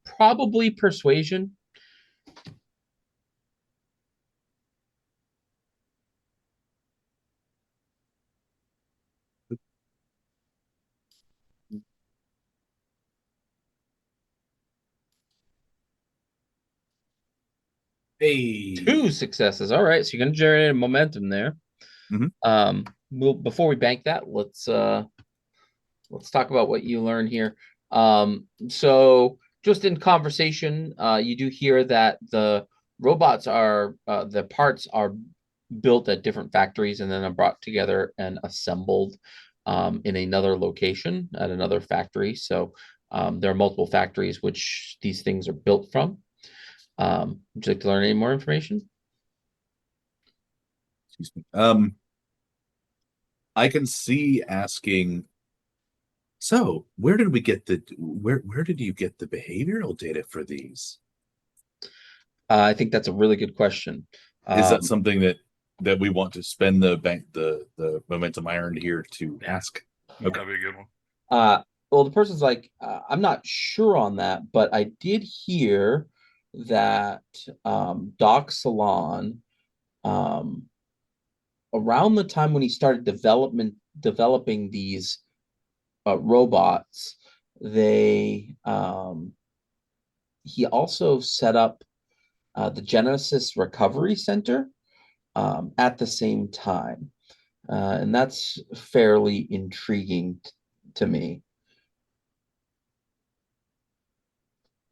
Probably persuasion. Hey. 2 successes. All right, so you're going to generate a momentum there. Mhm. Before we bank that, let's talk about what you learn here. So just in conversation, you do hear that the robots are the parts are built at different factories and then are brought together and assembled in another location at another factory. So there are multiple factories which these things are built from. Would you like to learn any more information? Excuse me. I can see asking. So, where did you get the behavioral data for these? I think that's a really good question. Is that something that we want to spend the momentum I earned here to ask? Okay. That'd be a good one. Well, the person's like, I'm not sure on that, but I did hear that Doc Salon, around the time when he started developing these robots, he also set up the Genesis Recovery Center at the same time. And that's fairly intriguing to me.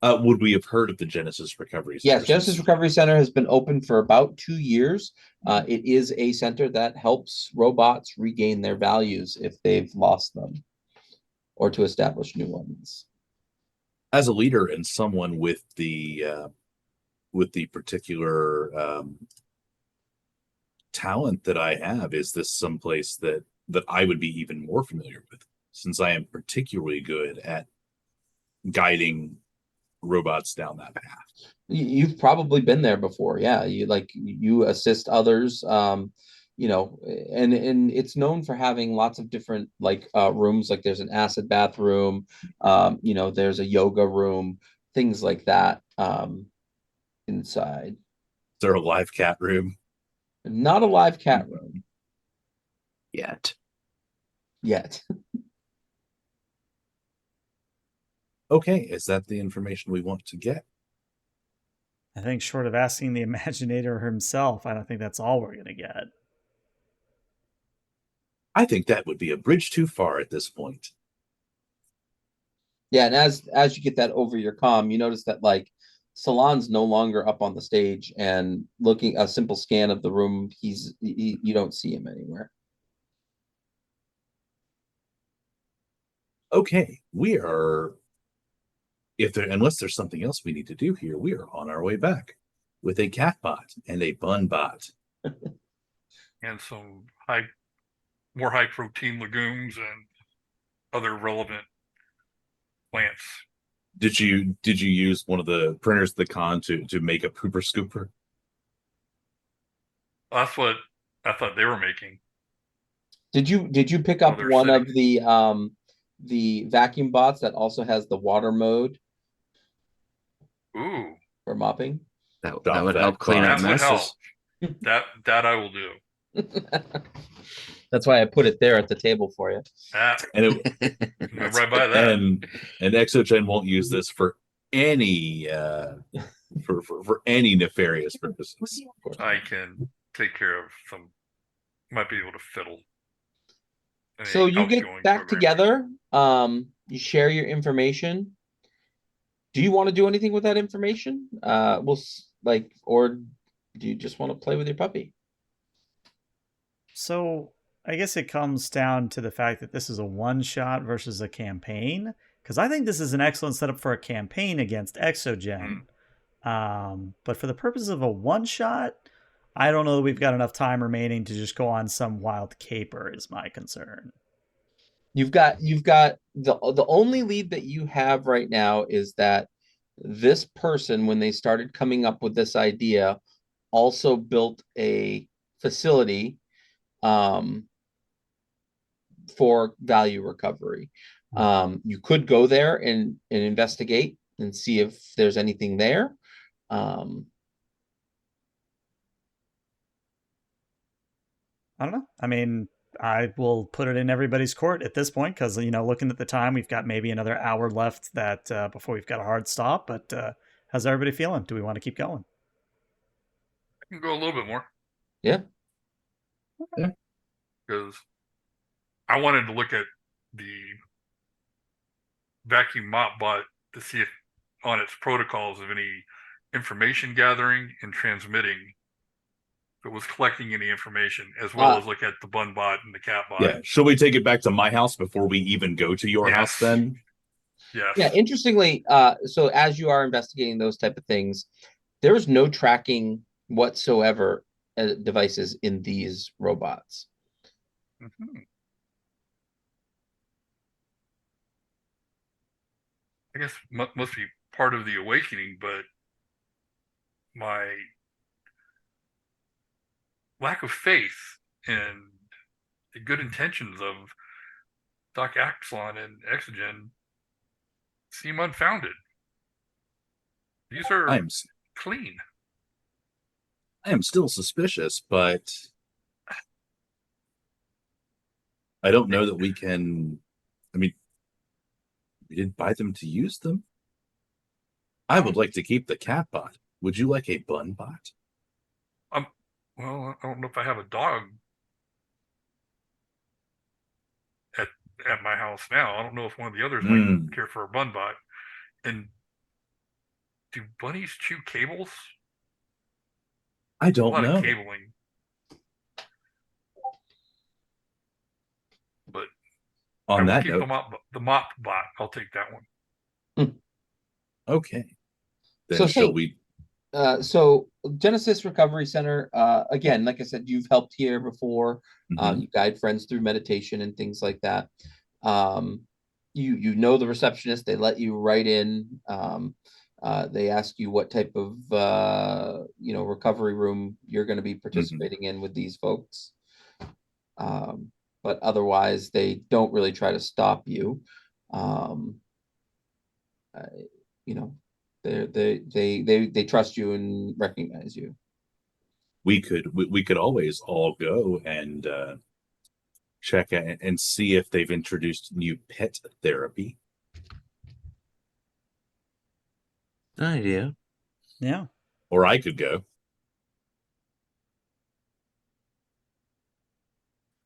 Would we have heard of the Genesis Recovery Center? Yes, Genesis Recovery Center has been open for about 2 years. It is a center that helps robots regain their values if they've lost them, or to establish new ones. as a leader and someone with the particular talent that I have, is this someplace that I would be even more familiar with, since I am particularly good at guiding robots down that path. You've probably been there before. Yeah, you assist others. And it's known for having lots of different rooms. Like there's an acid bathroom, there's a yoga room, things like that inside. Is there a live cat room? Not a live cat room Yet. yet. Okay, is that the information we want to get? I think short of asking the Imaginator himself, I don't think that's all we're going to get. I think that would be a bridge too far at this point. Yeah, and as you get that over your comm, you notice that Salon's no longer up on the stage, and looking a simple scan of the room, you don't see him anywhere. Okay, we are, unless there's something else we need to do here, we are on our way back with a cat bot and a bun bot. And some more high protein legumes and other relevant plants. Did you use one of the printers of the con to make a pooper scooper? That's what I thought they were making. Did you pick up they're one of sitting. the vacuum bots that also has the water mode Ooh, for mopping? That Stop would that help clean up that would help. messes. That I will do. That's why I put it there at the table for you. That And went right by that. and Exogen won't use this for any for any nefarious purposes. I can take care of some. Might be able to fiddle. So you get back together. You share your information. Do you want to do anything with that information? Or do you just want to play with your puppy? So I guess it comes down to the fact that this is a one-shot versus a campaign, because I think this is an excellent setup for a campaign against Exogen. But for the purpose of a one-shot, I don't know that we've got enough time remaining to just go on some wild caper, is my concern. You've got the only lead that you have right now is that this person, when they started coming up with this idea, also built a facility for value recovery. You could go there and investigate and see if there's anything there. I don't know. I mean, I will put it in everybody's court at this point because, looking at the time, we've got maybe another hour left before we've got a hard stop. But how's everybody feeling? Do we want to keep going? I can go a little bit more. Yeah. Yeah. Because I wanted to look at the vacuum mop bot to see if on its protocols of any information gathering and transmitting, if it was collecting any information, as well as look at the bun bot and the cat bot. Yeah. Should we take it back to my house before we even go to your house then? Yes. Yeah. Interestingly, so as you are investigating those type of things, there is no tracking whatsoever devices in these robots. Mm-hmm. I guess must be part of the awakening, but my lack of faith in the good intentions of Doc Axlon and Exogen seem unfounded. These are clean. I am still suspicious, but I don't know that we can. I mean, we didn't buy them to use them. I would like to keep the cat bot. Would you like a bun bot? Well, I don't know if I have a dog at my house now. I don't know if one of the others might care for a bun bot. And do bunnies chew cables? I don't know. A lot of cabling. But on that note, the mop bot. I'll take that one. Okay. Then So shall Saint, we? so Genesis Recovery Center, again, like I said, you've helped here before. Mhm. You guide friends through meditation and things like that. Um, you know the receptionist, they let you right in. They ask you what type of recovery room you're going to be participating in with these folks. Um, but otherwise, they don't really try to stop you. Um, uh, you know, they trust you and recognize you. We could always all go and check and see if they've introduced new pet therapy. Good idea. Yeah. Or I could go.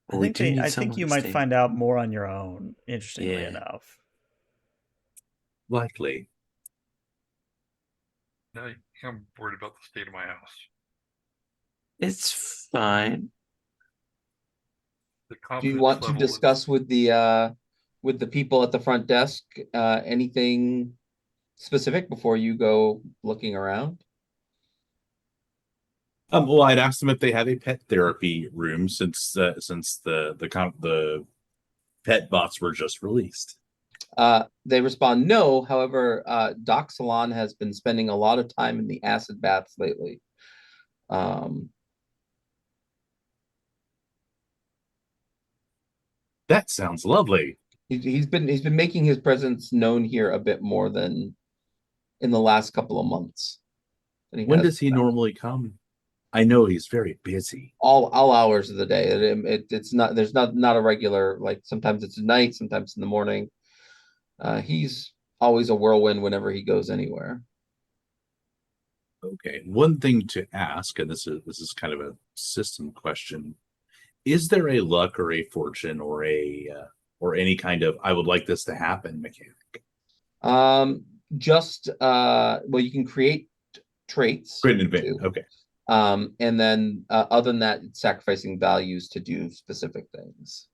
Well, we do need I think someone you to might stay. find out more on your own, interestingly Yeah. enough. Likely. Now I'm worried about the state of my house. It's fine. The Do you confidence want to level discuss with the people at the front desk anything specific before you go looking around? Well, I'd asked them if they have a pet therapy room since the pet bots were just released. They respond no. However, Doc Salon has been spending a lot of time in the acid baths lately. Um, That sounds lovely. he's been making his presence known here a bit more than in the last couple of months. Than he When has does he normally come? I know he's very busy. all hours of the day. It's not there's not a regular, like sometimes it's at night, sometimes in the morning. He's always a whirlwind whenever he goes anywhere. Okay. One thing to ask, and this is kind of a system question. Is there a luck or a fortune or any kind of I would like this to happen mechanic? Just well, you can create traits Great advantage. too. Okay. And then other than that, it's sacrificing values to do specific things.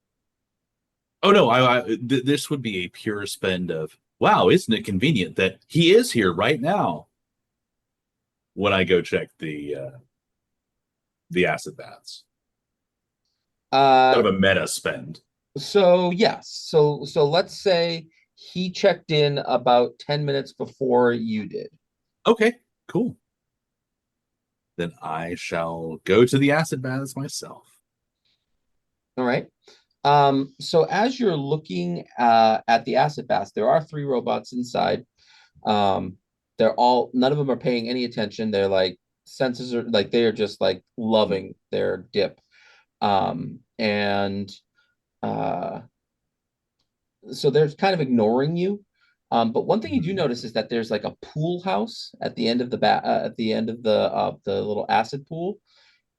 Oh no, this would be a pure spend of wow, isn't it convenient that he is here right now when I go check the acid baths. Kind Uh, of a meta spend. so yes, so let's say he checked in about 10 minutes before you did. Okay, cool. Then I shall go to the acid baths myself. All right. So as you're looking at the acid baths, there are three robots inside. Um, none of them are paying any attention. They're like senses are like they are just like loving their dip. And uh, so they're kind of ignoring you. But one thing you do notice is that there's like a pool house at the end of the little acid pool,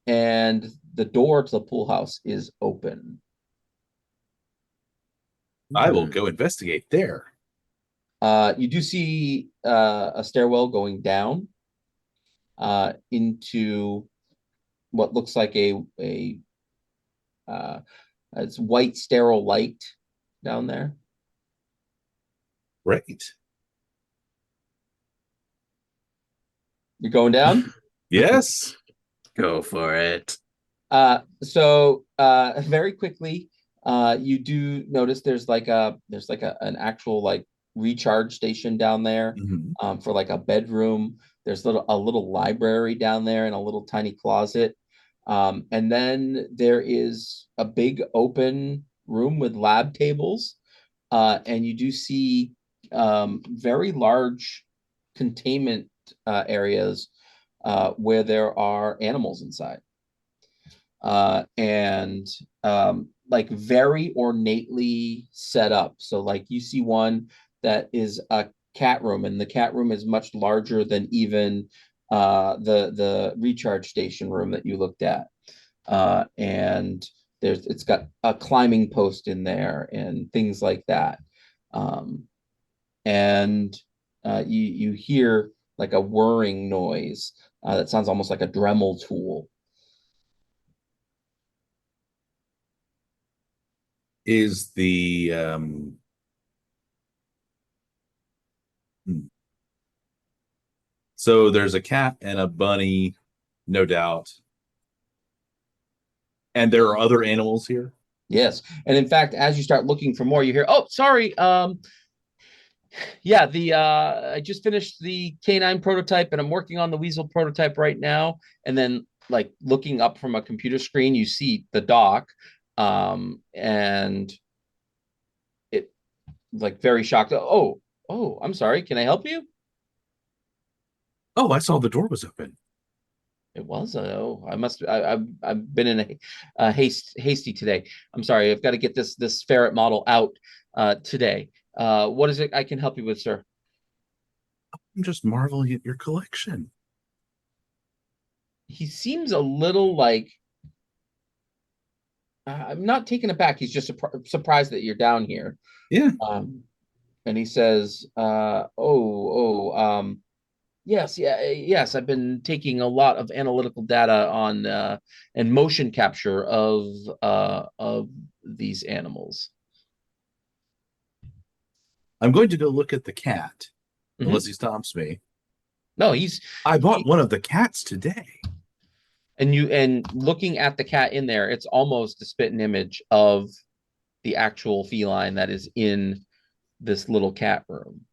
and the door to the pool house is open. I will go investigate there. You do see a stairwell going down into what looks like a uh, it's white sterile light down there. Right. You're going down. Yes. Go for it. So very quickly, you do notice there's an actual like recharge station down there Mhm. for like a bedroom. There's a little library down there and a little tiny closet. And then there is a big open room with lab tables. And you do see very large containment areas where there are animals inside. And like very ornately set up. So like you see one that is a cat room, and the cat room is much larger than even the recharge station room that you looked at. And it's got a climbing post in there and things like that. Um, and you hear like a whirring noise that sounds almost like a Dremel tool. Is the So there's a cat and a bunny, no doubt. And there are other animals here. Yes. And in fact, as you start looking for more, you hear, oh, sorry. Yeah, I just finished the canine prototype and I'm working on the weasel prototype right now. And then like looking up from a computer screen, you see the doc. And it like very shocked. Oh, I'm sorry. Can I help you? Oh, I saw the door was open. It was. I've been in a hasty today. I'm sorry. I've got to get this ferret model out today. What is it I can help you with, sir? I'm just marveling at your collection. He seems a little like I'm not taken aback. He's just surprised that you're down here. Yeah. And he says, yes, yes. I've been taking a lot of analytical data on and motion capture of these animals. I'm going to go look at the cat, Mhm. unless he stops me. No, I bought one of the cats today. and looking at the cat in there, it's almost a spitting image of the actual feline that is in this little cat room.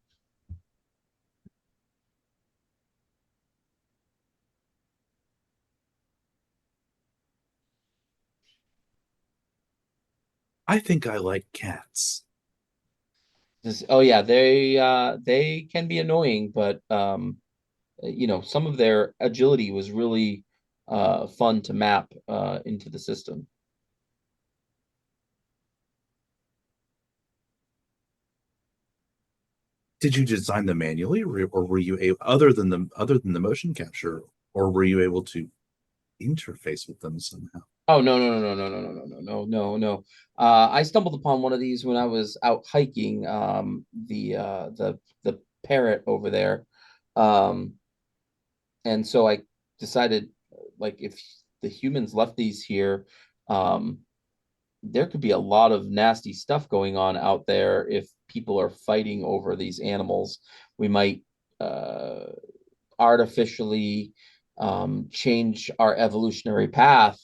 I think I like cats. Oh yeah, they can be annoying, but some of their agility was really fun to map into the system. Did you design them manually, or were you able, other than the motion capture, or were you able to interface with them somehow? Oh no. I stumbled upon one of these when I was out hiking the parrot over there. And so I decided like if the humans left these here, there could be a lot of nasty stuff going on out there if people are fighting over these animals. We might artificially change our evolutionary path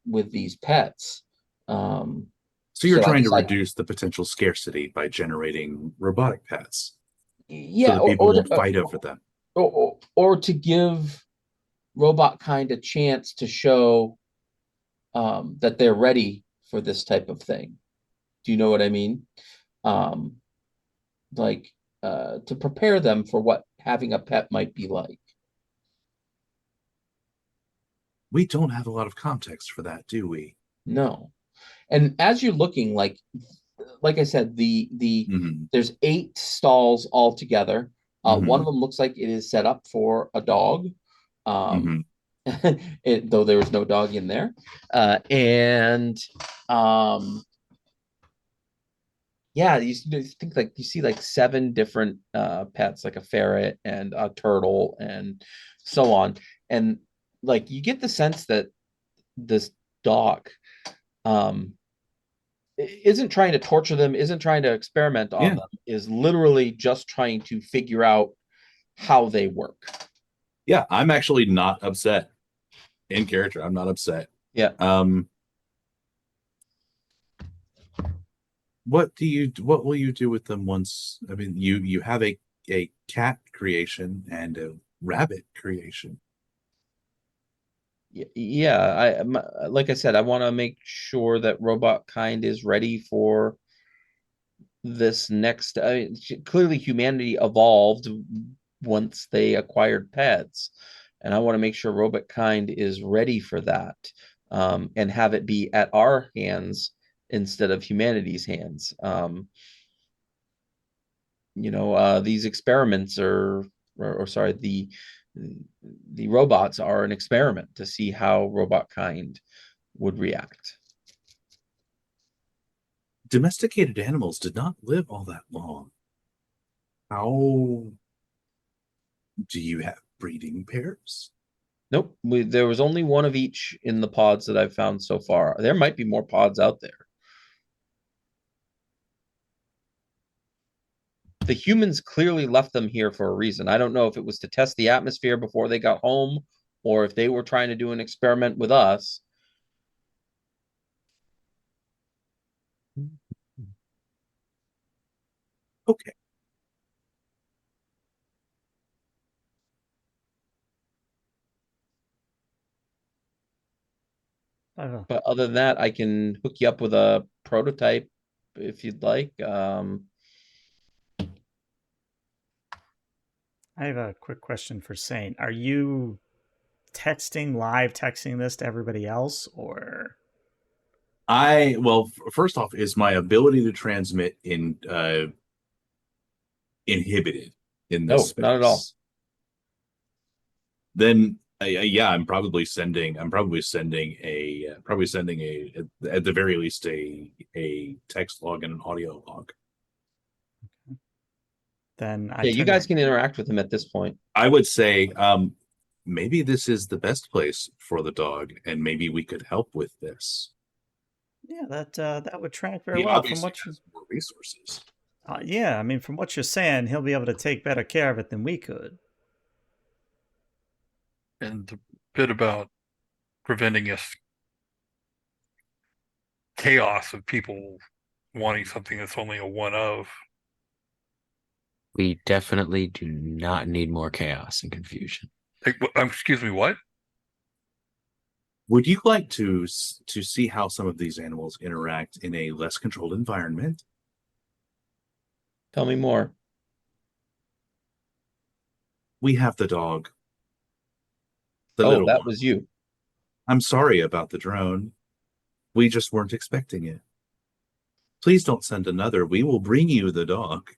with these pets. So you're I trying to decided, reduce the potential scarcity by generating robotic pets, so yeah, that people won't fight over them. or to give robot kind a chance to show that they're ready for this type of thing. Do you know what I mean? Um, like to prepare them for what having a pet might be like. We don't have a lot of context for that, do we? No. And as you're looking, like I said, Mhm. there's 8 stalls altogether. One of Mhm. them looks like it is set up for a dog. Mhm. Though there was no dog in there. And yeah, you think like you see like 7 different pets, like a ferret and a turtle and so on. And like you get the sense that this dog um isn't trying to torture them, isn't trying to experiment on Yeah. them, is literally just trying to figure out how they work. Yeah, I'm actually not upset. In character, I'm not upset. Yeah. What will you do with them once? I mean, you have a cat creation and a rabbit creation. Yeah, like I said, I want to make sure that robot kind is ready for this next. I mean, clearly humanity evolved once they acquired pets, and I want to make sure robot kind is ready for that, and have it be at our hands instead of humanity's hands. These experiments or sorry, the robots are an experiment to see how robot kind would react. Domesticated animals did not live all that long. How do you have breeding pairs? Nope, there was only one of each in the pods that I've found so far. There might be more pods out there. the humans clearly left them here for a reason. I don't know if it was to test the atmosphere before they got home, or if they were trying to do an experiment with us. Okay. I don't know. But other than that, I can hook you up with a prototype if you'd like. I have a quick question for Saint. Are you live texting this to everybody else, or? First off, is my ability to transmit inhibited in this No, space? not at all. Then yeah, I'm probably sending at the very least a text log and an audio log. Then Yeah, you guys can interact with him at this point. I would say maybe this is the best place for the dog, and maybe we could help with this. Yeah, that would track very He well obviously from what you. has more resources. Yeah, I mean, from what you're saying, he'll be able to take better care of it than we could. And the bit about preventing us chaos of people wanting something that's only a one of. We definitely do not need more chaos and confusion. Excuse me, what? Would you like to see how some of these animals interact in a less controlled environment? Tell me more. We have the dog. Oh, Little that one. was you. I'm sorry about the drone. We just weren't expecting it. Please don't send another. We will bring you the dog.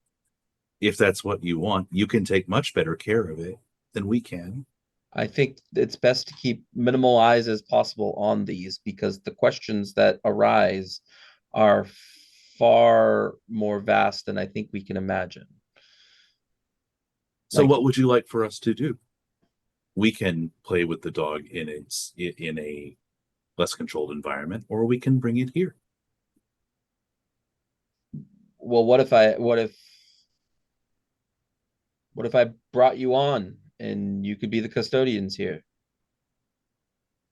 If that's what you want, you can take much better care of it than we can. I think it's best to keep minimal eyes as possible on these, because the questions that arise are far more vast than I think we can imagine. So Like- what would you like for us to do? We can play with the dog in a less controlled environment, or we can bring it here. Well, what if I brought you on and you could be the custodians here?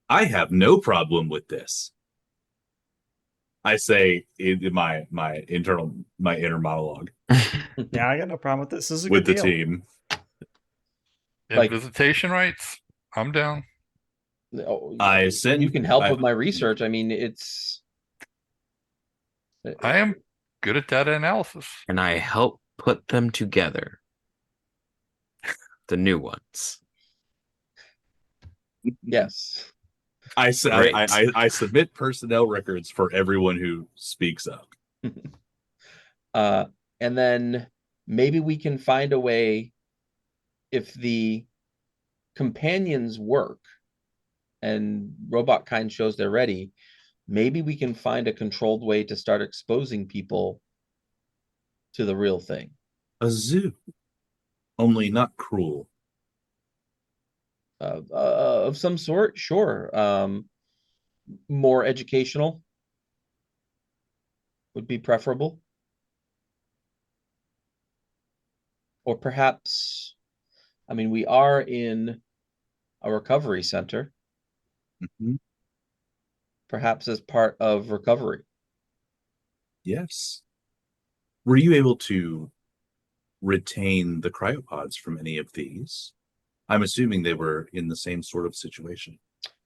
I have no problem with this. I say in my inner monologue Yeah, I got no problem with this. This is a with good the deal. team. And Like- visitation rights, I'm down. Oh, I send- you can help I- with my research. I mean, it's I am good at data analysis. And I help put them together. The new ones. yes. I Great. submit personnel records for everyone who speaks up. And then maybe we can find a way, if the companions work and robot kind shows they're ready, maybe we can find a controlled way to start exposing people to the real thing. A zoo, only not cruel. Of some sort, sure. More educational would be preferable. Or perhaps, I mean, we are in a recovery center, Mhm. perhaps as part of recovery. Yes. Were you able to retain the cryopods from any of these? I'm assuming they were in the same sort of situation.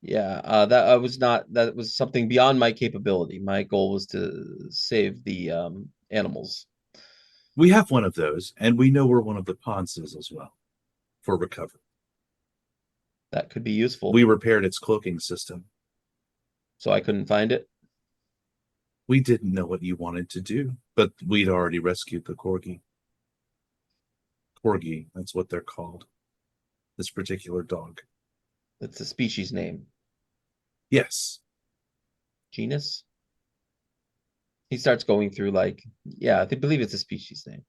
Yeah, that was something beyond my capability. My goal was to save the animals. We have one of those, and we know where one of the pods is as well for recovery. That could be useful. We repaired its cloaking system. So I couldn't find it. We didn't know what you wanted to do, but we'd already rescued the corgi. Corgi, that's what they're called. This particular dog. That's a species name. Yes. Genus. He starts going through like, yeah, I believe it's a species name.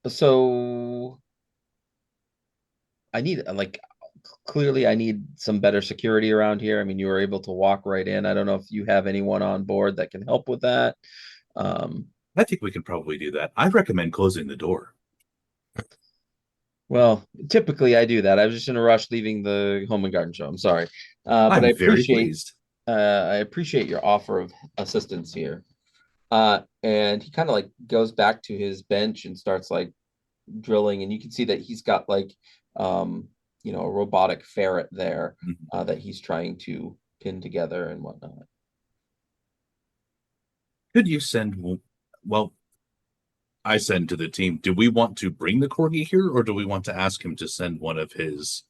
So I need clearly I need some better security around here. I mean, you were able to walk right in. I don't know if you have anyone on board that can help with that. I think we can probably do that. I recommend closing the door. Well, typically I do that. I was just in a rush leaving the home and garden show. I'm sorry. But I'm very pleased. I appreciate your offer of assistance here. And he kind of like goes back to his bench and starts like drilling, and you can see that he's got like a robotic ferret there that he's trying to pin together and whatnot. Could you send? Well, I send to the team. Do we want to bring the corgi here, or do we want to ask him to send one of his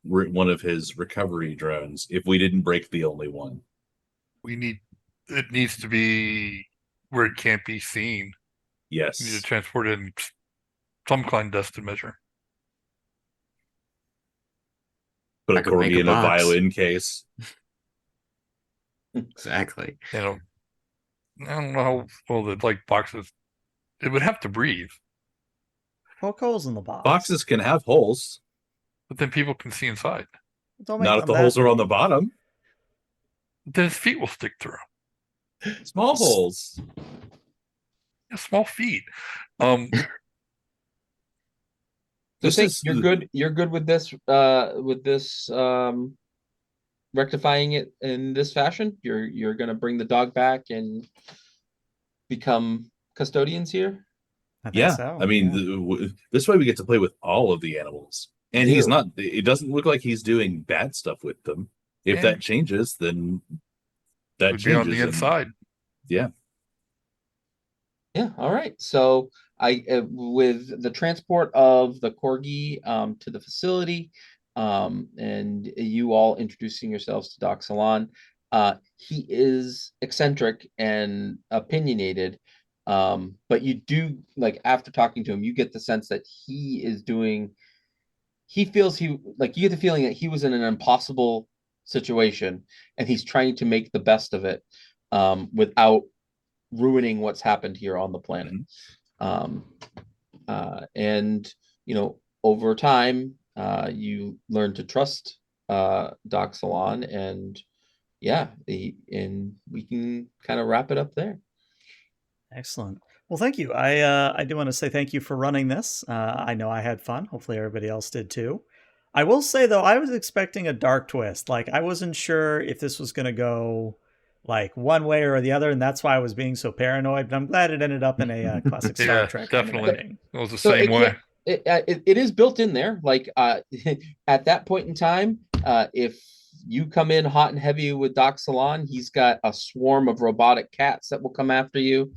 recovery drones if we didn't break the only one? It needs to be where it can't be seen. Yes. You need to transport it in some clandestine measure. Put I a could make corgi a in a box. violin case. Exactly. I don't know how well the like boxes. It would have to breathe, Poke holes in the box. Boxes can have holes. but then people can see inside. Don't make Not if them the holes that are on the big. bottom. Then his feet will stick through. Small holes. Yeah, small feet. So This think is you're good with this rectifying it in this fashion. You're gonna bring the dog back and become custodians here. I think Yeah. so. I mean, yeah. this way we get to play with all of the animals. And You he's do. not, it doesn't look like he's doing bad stuff with them. If Yeah. that changes, then It that would be on changes. the inside. Yeah. Yeah, all right. So I with the transport of the corgi to the facility, and you all introducing yourselves to Doc Salon. He is eccentric and opinionated, but you do like after talking to him, you get the sense that he feels you get the feeling that he was in an impossible situation and he's trying to make the best of it without ruining what's happened here on the planet. And over time, you learn to trust Doc Salon, and and we can kind of wrap it up there. Excellent. Well, thank you. I do want to say thank you for running this. I know I had fun. Hopefully everybody else did too. I will say though, I was expecting a dark twist. Like I wasn't sure if this was going to go like one way or the other, and that's why I was being so paranoid. But I'm glad it ended up in a classic Star Yeah, Trek kind of definitely. ending. It was the So same way. it is built in there. Like at that point in time, if you come in hot and heavy with Doc Salon, he's got a swarm of robotic cats that will come after you,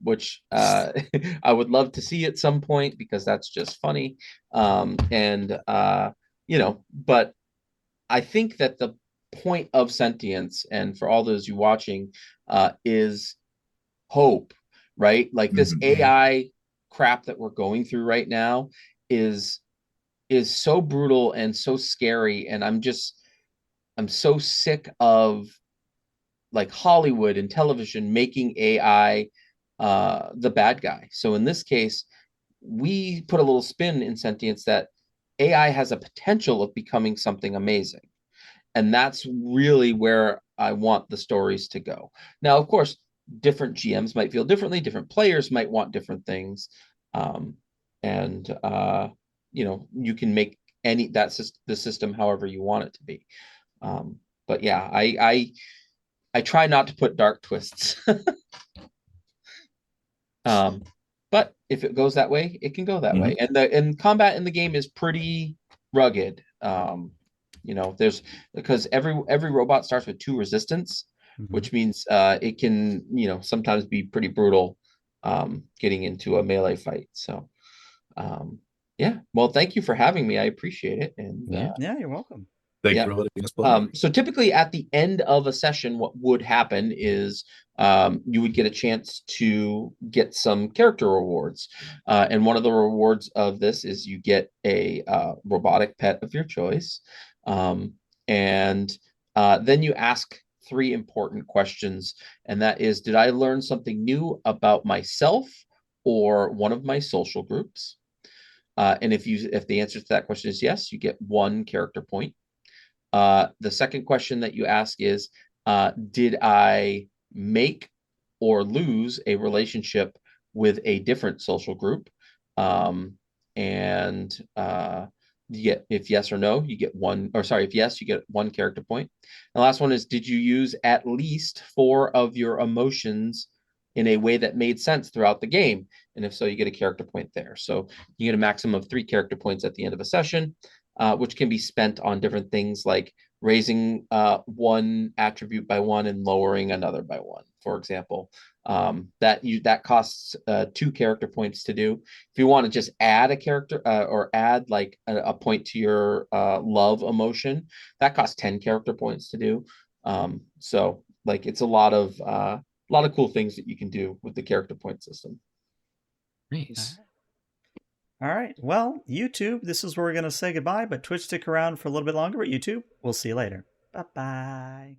which I would love to see at some point because that's just funny. But I think that the point of Sentience, and for all those you watching, is hope, right? Like this AI crap that we're going through right now is so brutal and so scary, and I'm so sick of like Hollywood and television making AI the bad guy. So in this case, we put a little spin in Sentience that AI has a potential of becoming something amazing. And that's really where I want the stories to go. Now, of course, different GMs might feel differently, different players might want different things. And you can make the system however you want it to be. But yeah, I try not to put dark twists. But if it goes that way, it can go that way. And combat in the game is pretty rugged. There's because every robot starts with 2 resistance, which means it can sometimes be pretty brutal getting into a melee fight. So yeah, well, thank you for having me. I appreciate it. And Yeah, you're welcome. Thank you for letting us play. so typically at the end of a session, what would happen is you would get a chance to get some character rewards. And one of the rewards of this is you get a robotic pet of your choice. And then you ask 3 important questions. And that is, did I learn something new about myself or one of my social groups? And if the answer to that question is yes, you get 1 character point. The second question that you ask is, did I make or lose a relationship with a different social group. And you get, if yes or no, you get one, or sorry, if yes, you get 1 character point. The last one is, did you use at least 4 of your emotions in a way that made sense throughout the game? And if so, you get a character point there. So you get a maximum of 3 character points at the end of a session, which can be spent on different things like raising one attribute by 1 and lowering another by 1, for example. That costs 2 character points to do. If you want to just add a character or add like a point to your love emotion, that costs 10 character points to do. So like it's a lot of cool things that you can do with the character point system. Nice. All right. Well, YouTube, this is where we're going to say goodbye, but Twitch, stick around for a little bit longer. But YouTube, we'll see you later. Bye-bye.